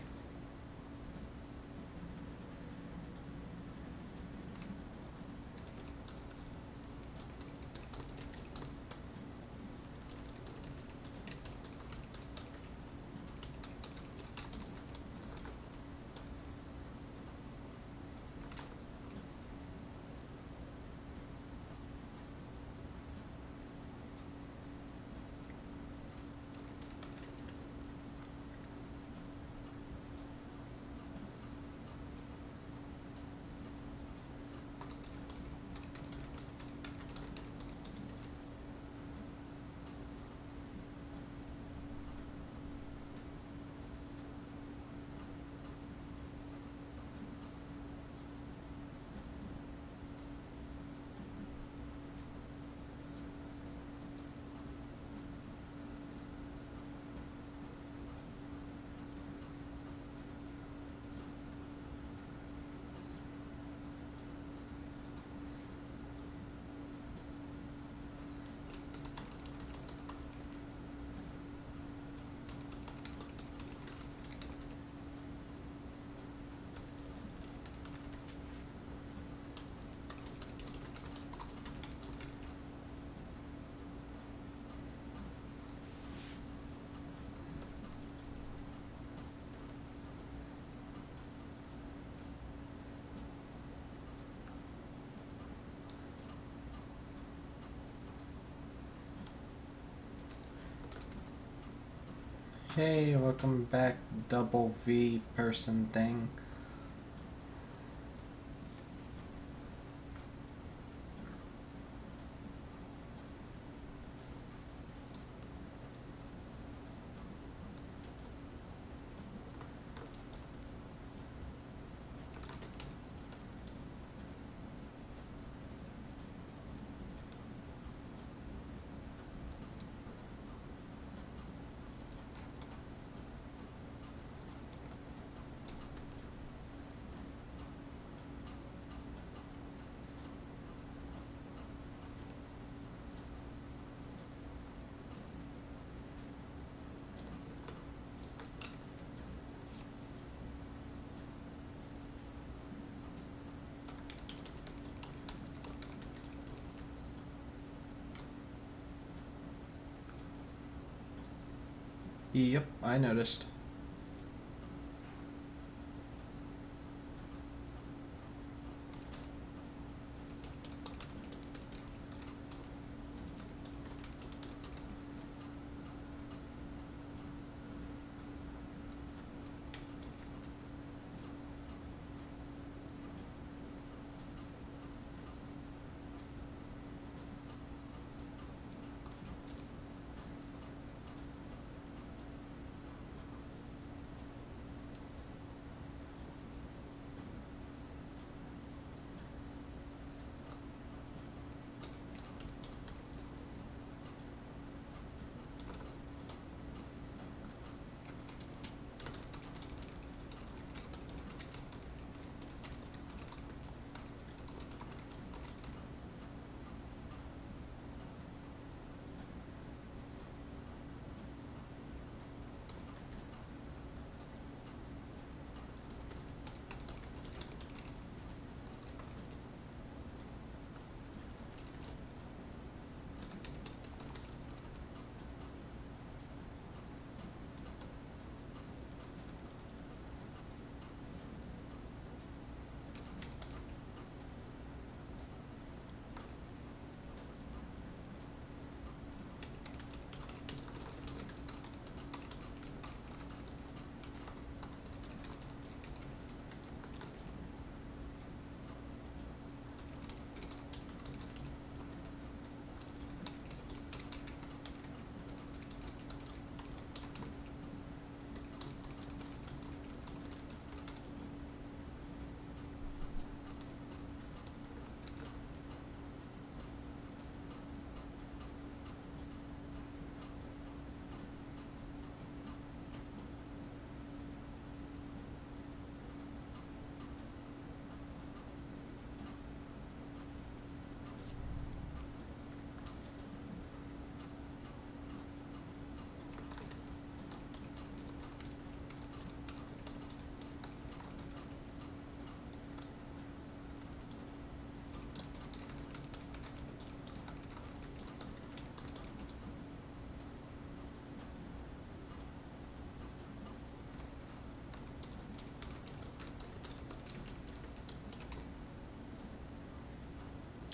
Hey, welcome back, double V person thing. Yep, I noticed.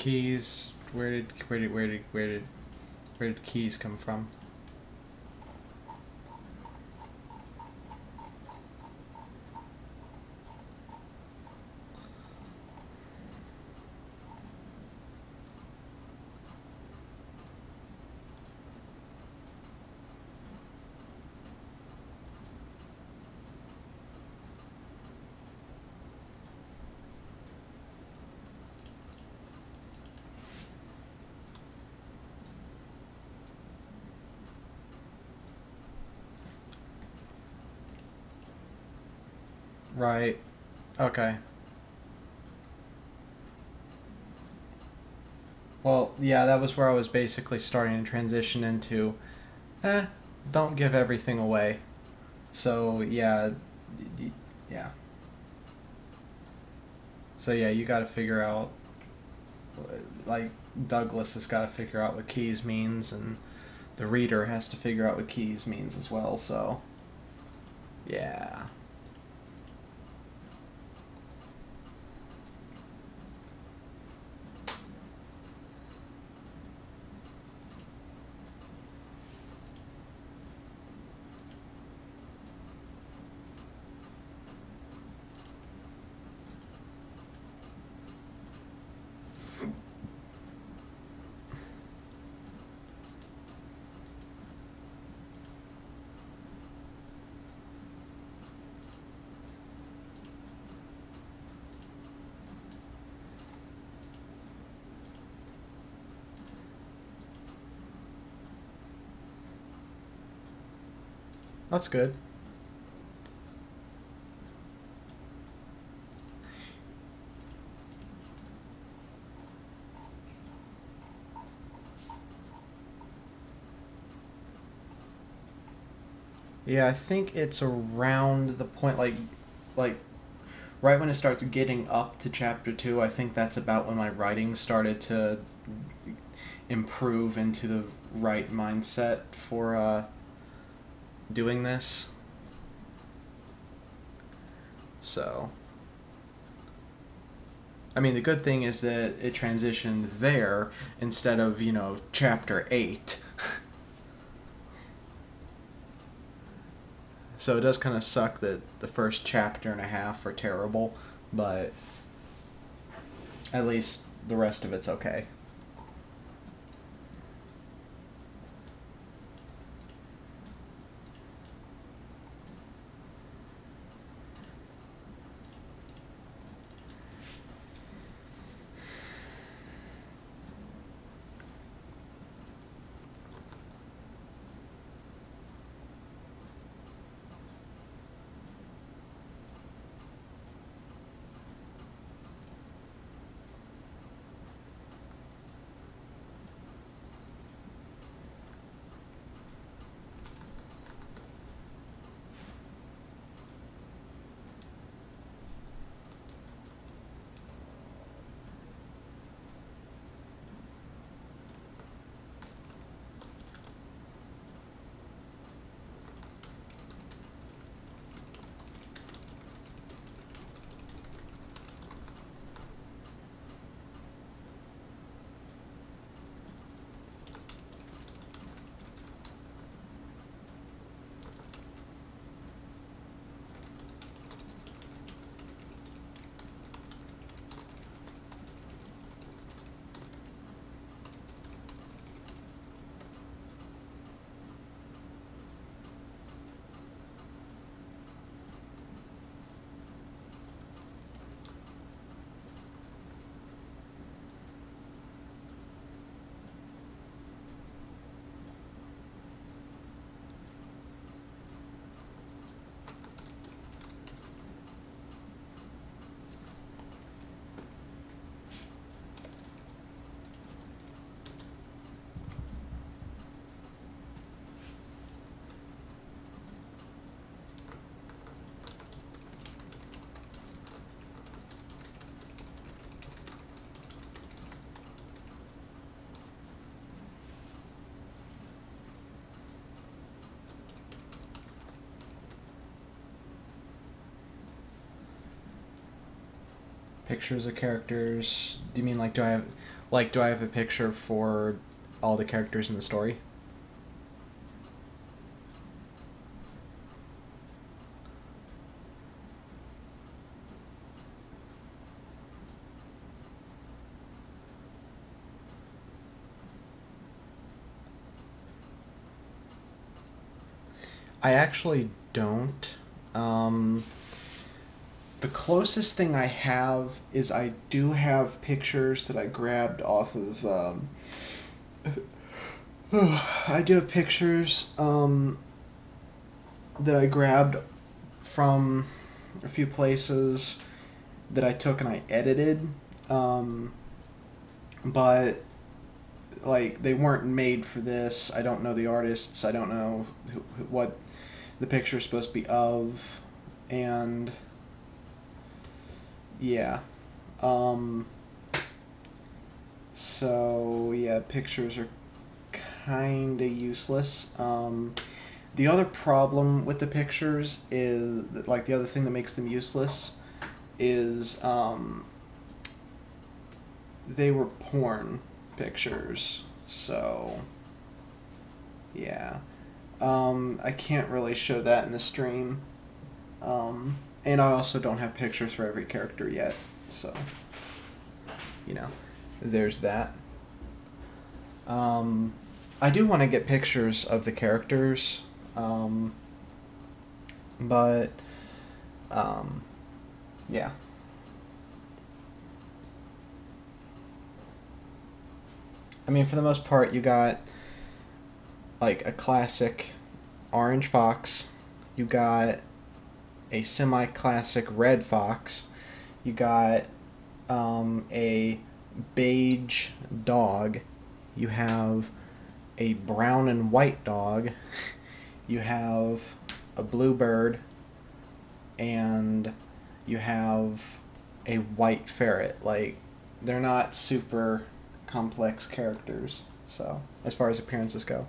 Keys. Where did keys come from? Right. Okay. Well, yeah, that was where I was basically starting to transition into, don't give everything away. So, yeah, yeah. So, yeah, you got to figure out, like, Douglas has got to figure out what keys means, and the reader has to figure out what keys means as well, so, yeah. That's good. Yeah, I think it's around the point, like right when it starts getting up to chapter 2. I think that's about when my writing started to improve into the right mindset for doing this. So, I mean, the good thing is that it transitioned there instead of, chapter 8. So it does kind of suck that the first chapter and a half are terrible, but at least the rest of it's okay. Pictures of characters. Do you mean like do I have Like, do I have a picture for all the characters in the story? I actually don't. Um, the closest thing I have is I do have pictures that I grabbed off of. I do have pictures that I grabbed from a few places that I took and I edited, um, but like they weren't made for this. I don't know the artists. I don't know what the picture is supposed to be of, and yeah. Um, so yeah, pictures are kind of useless. The other problem with the pictures is like the other thing that makes them useless is they were porn pictures. So yeah, I can't really show that in the stream. And I also don't have pictures for every character yet, so you know, there's that. I do want to get pictures of the characters, um, but yeah. I mean, for the most part, you got like a classic orange fox, you got a semi-classic red fox, you got a beige dog, you have a brown and white dog, you have a blue bird, and you have a white ferret. Like, they're not super complex characters, so as far as appearances go.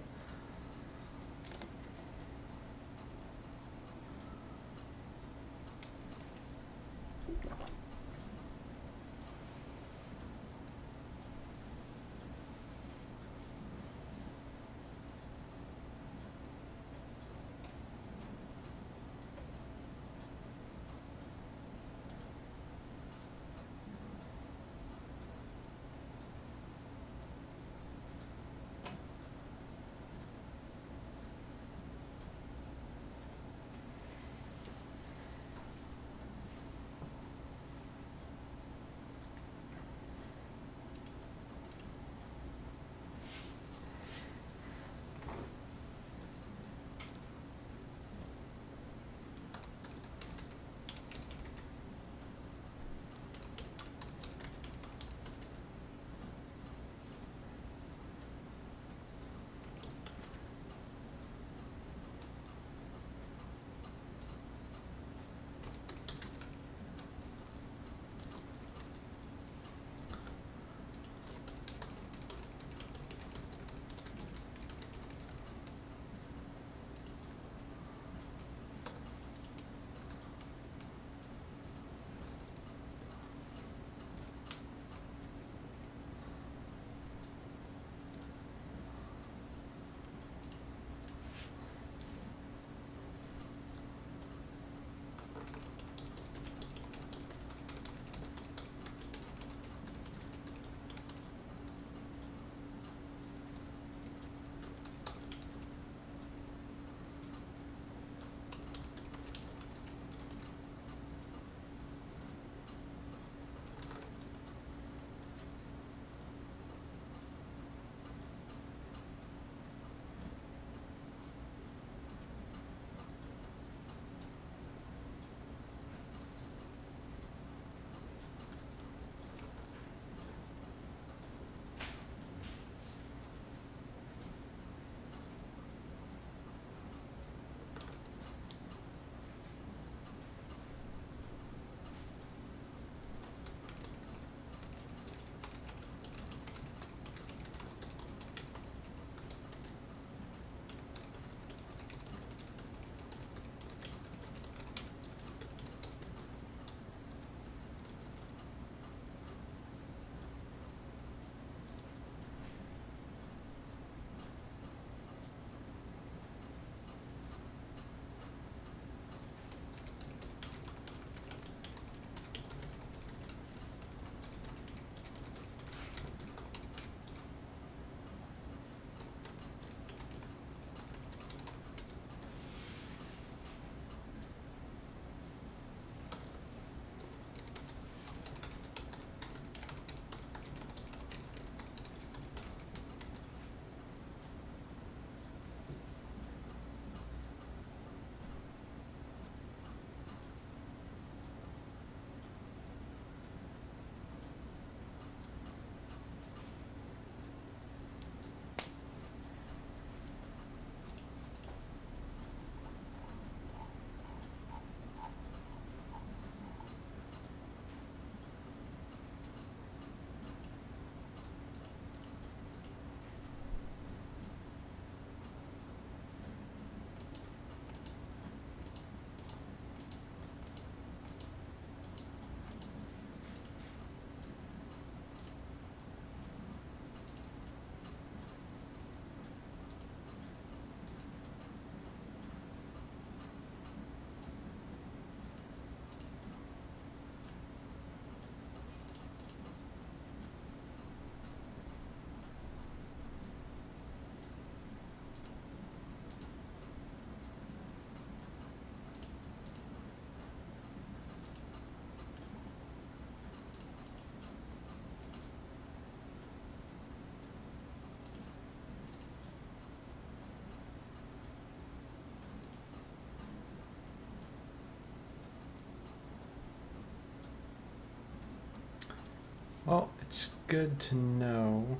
Well, it's good to know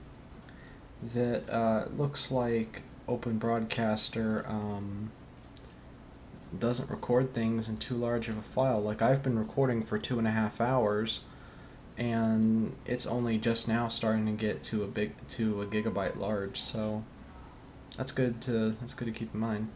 that it looks like Open Broadcaster doesn't record things in too large of a file. Like, I've been recording for 2.5 hours, and it's only just now starting to get to a gigabyte large. So that's good to keep in mind.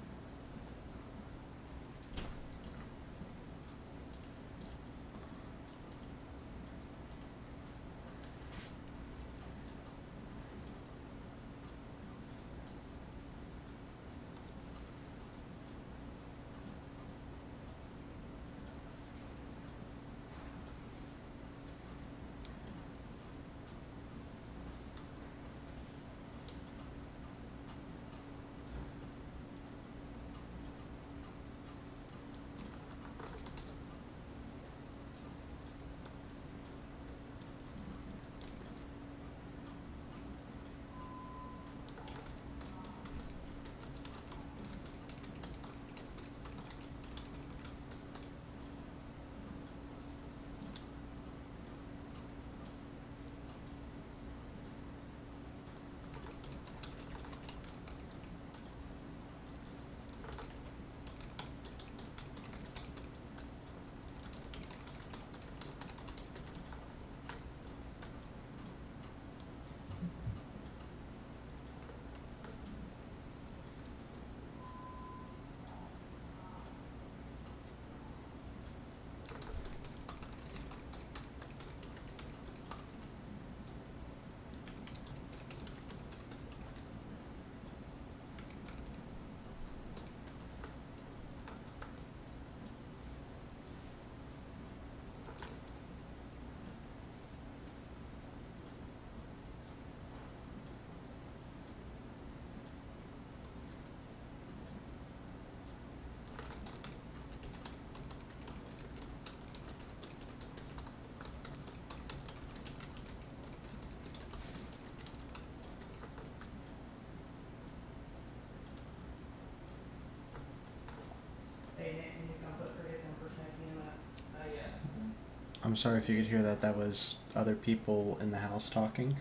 I'm sorry if you could hear that. That was other people in the house talking.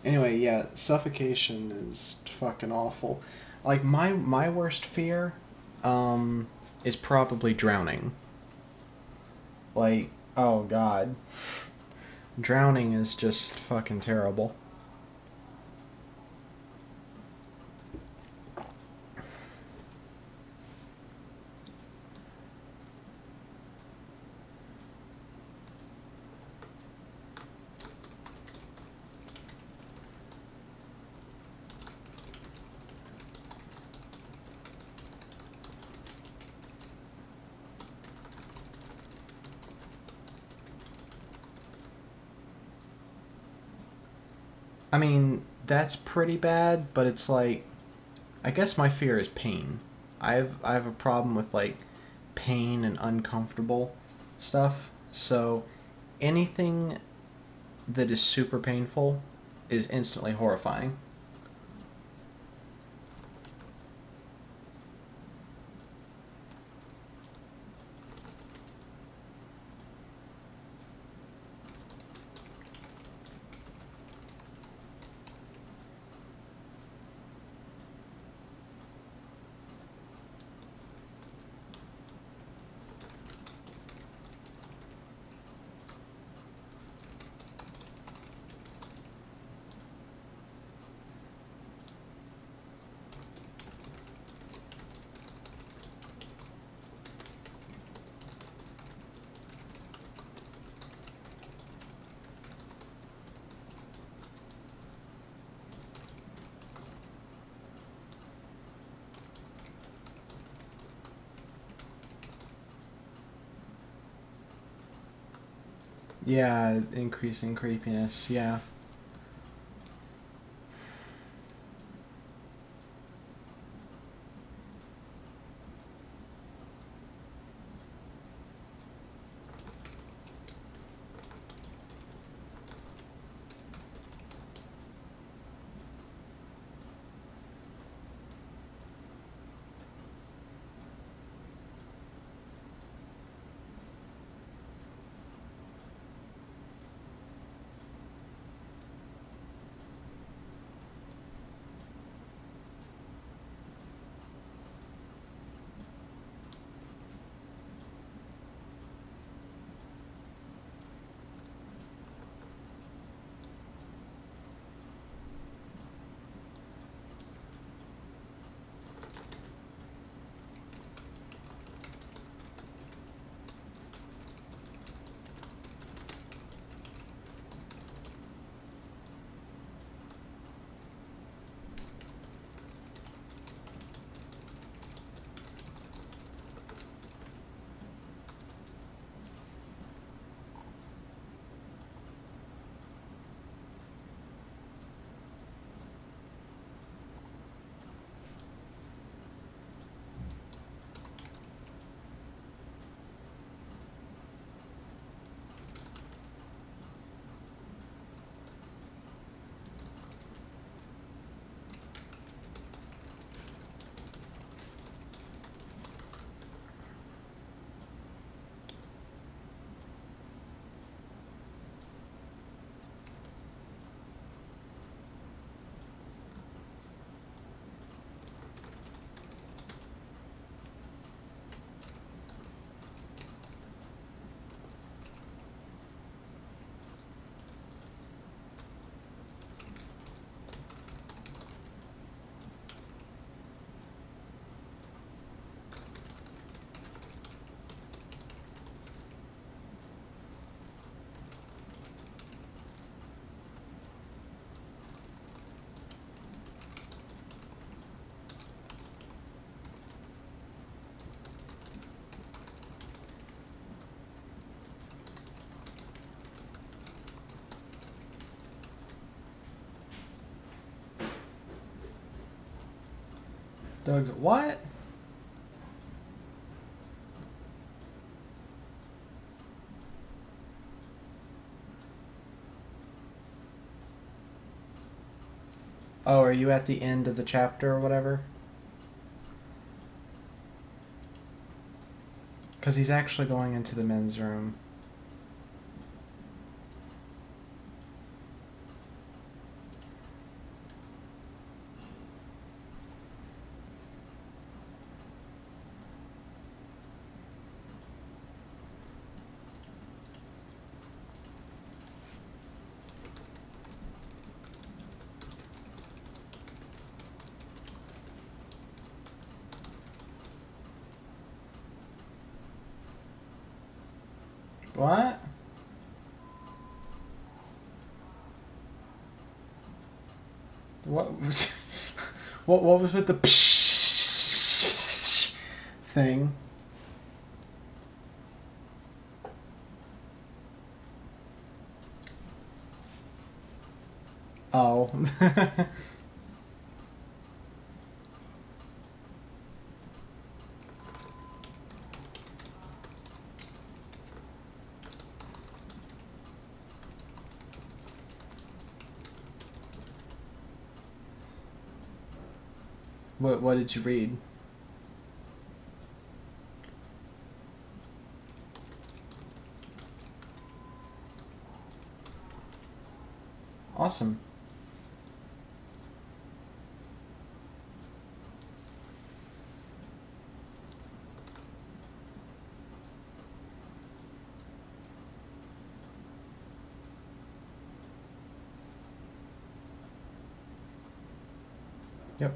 Anyway, yeah, suffocation is fucking awful. Like, my worst fear is probably drowning. Like, oh god. Drowning is just fucking terrible. I mean, that's pretty bad, but it's like, I guess my fear is pain. I have a problem with like pain and uncomfortable stuff. So anything that is super painful is instantly horrifying. Yeah, increasing creepiness, yeah. Doug's what? Oh, are you at the end of the chapter or whatever? Because he's actually going into the men's room. What? What? What was with the thing? Oh. What did you read? Awesome. Yep.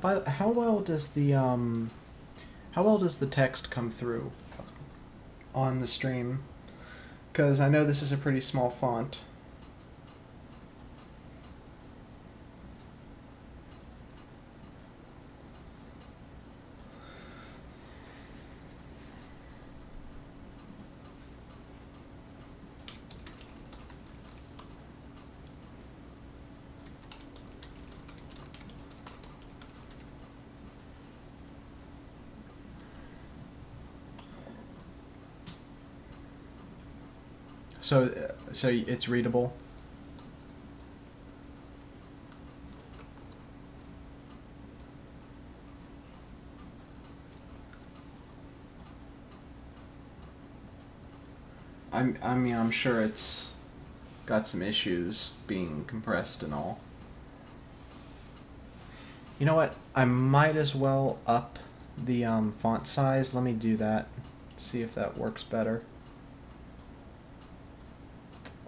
How well does the text come through on the stream? Because I know this is a pretty small font. So it's readable. I mean, I'm sure it's got some issues being compressed and all. You know what? I might as well up the font size. Let me do that. See if that works better.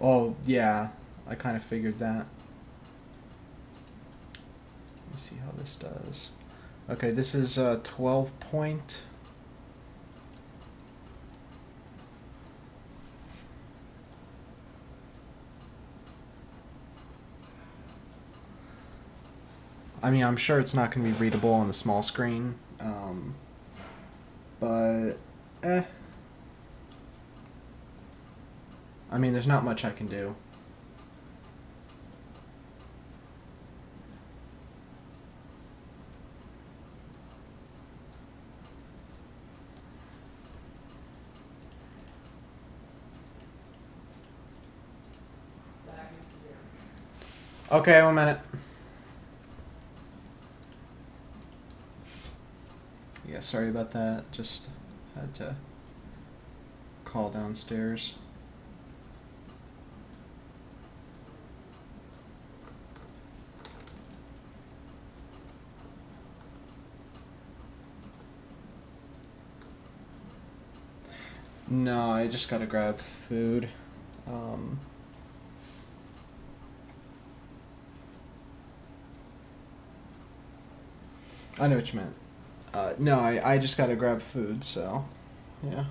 Oh, yeah. I kind of figured that. Let me see how this does. Okay, this is 12 point. I mean, I'm sure it's not going to be readable on the small screen, but I mean, there's not much I can do. Okay, 1 minute. Yeah, sorry about that. Just had to call downstairs. No, I just gotta grab food. I know what you meant. No, I just gotta grab food, so yeah.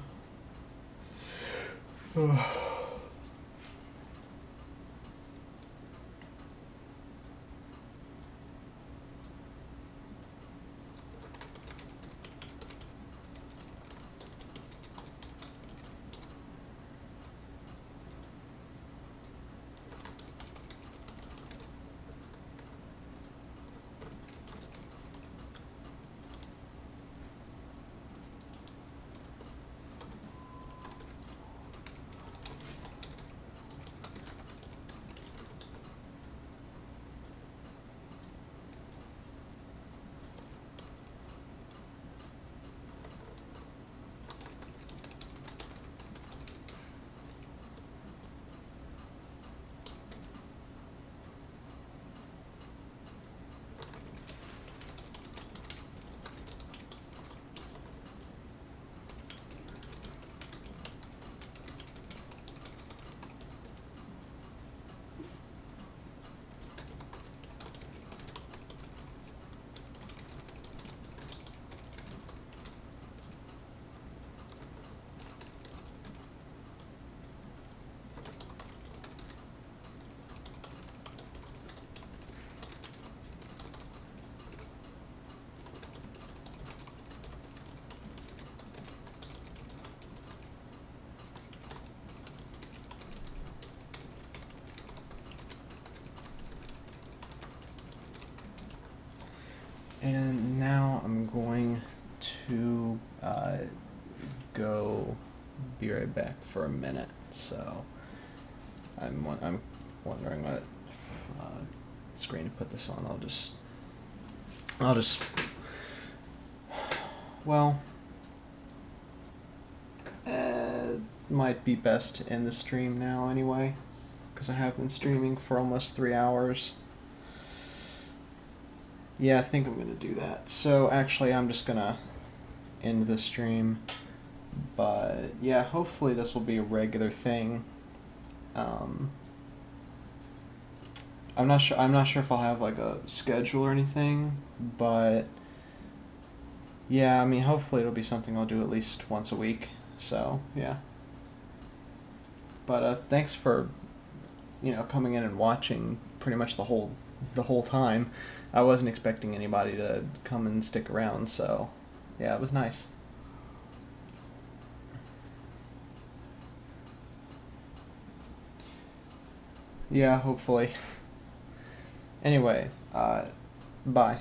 And now I'm going to go be right back for a minute. So I'm wondering what screen to put this on. I'll just well, might be best to end the stream now anyway, because I have been streaming for almost 3 hours. Yeah, I think I'm going to do that. So actually, I'm just going to end the stream. But yeah, hopefully this will be a regular thing. I'm not sure if I'll have like a schedule or anything, but yeah, I mean, hopefully it'll be something I'll do at least once a week. So yeah. But thanks for coming in and watching pretty much the whole time. I wasn't expecting anybody to come and stick around, so yeah, it was nice. Yeah, hopefully. Anyway, bye.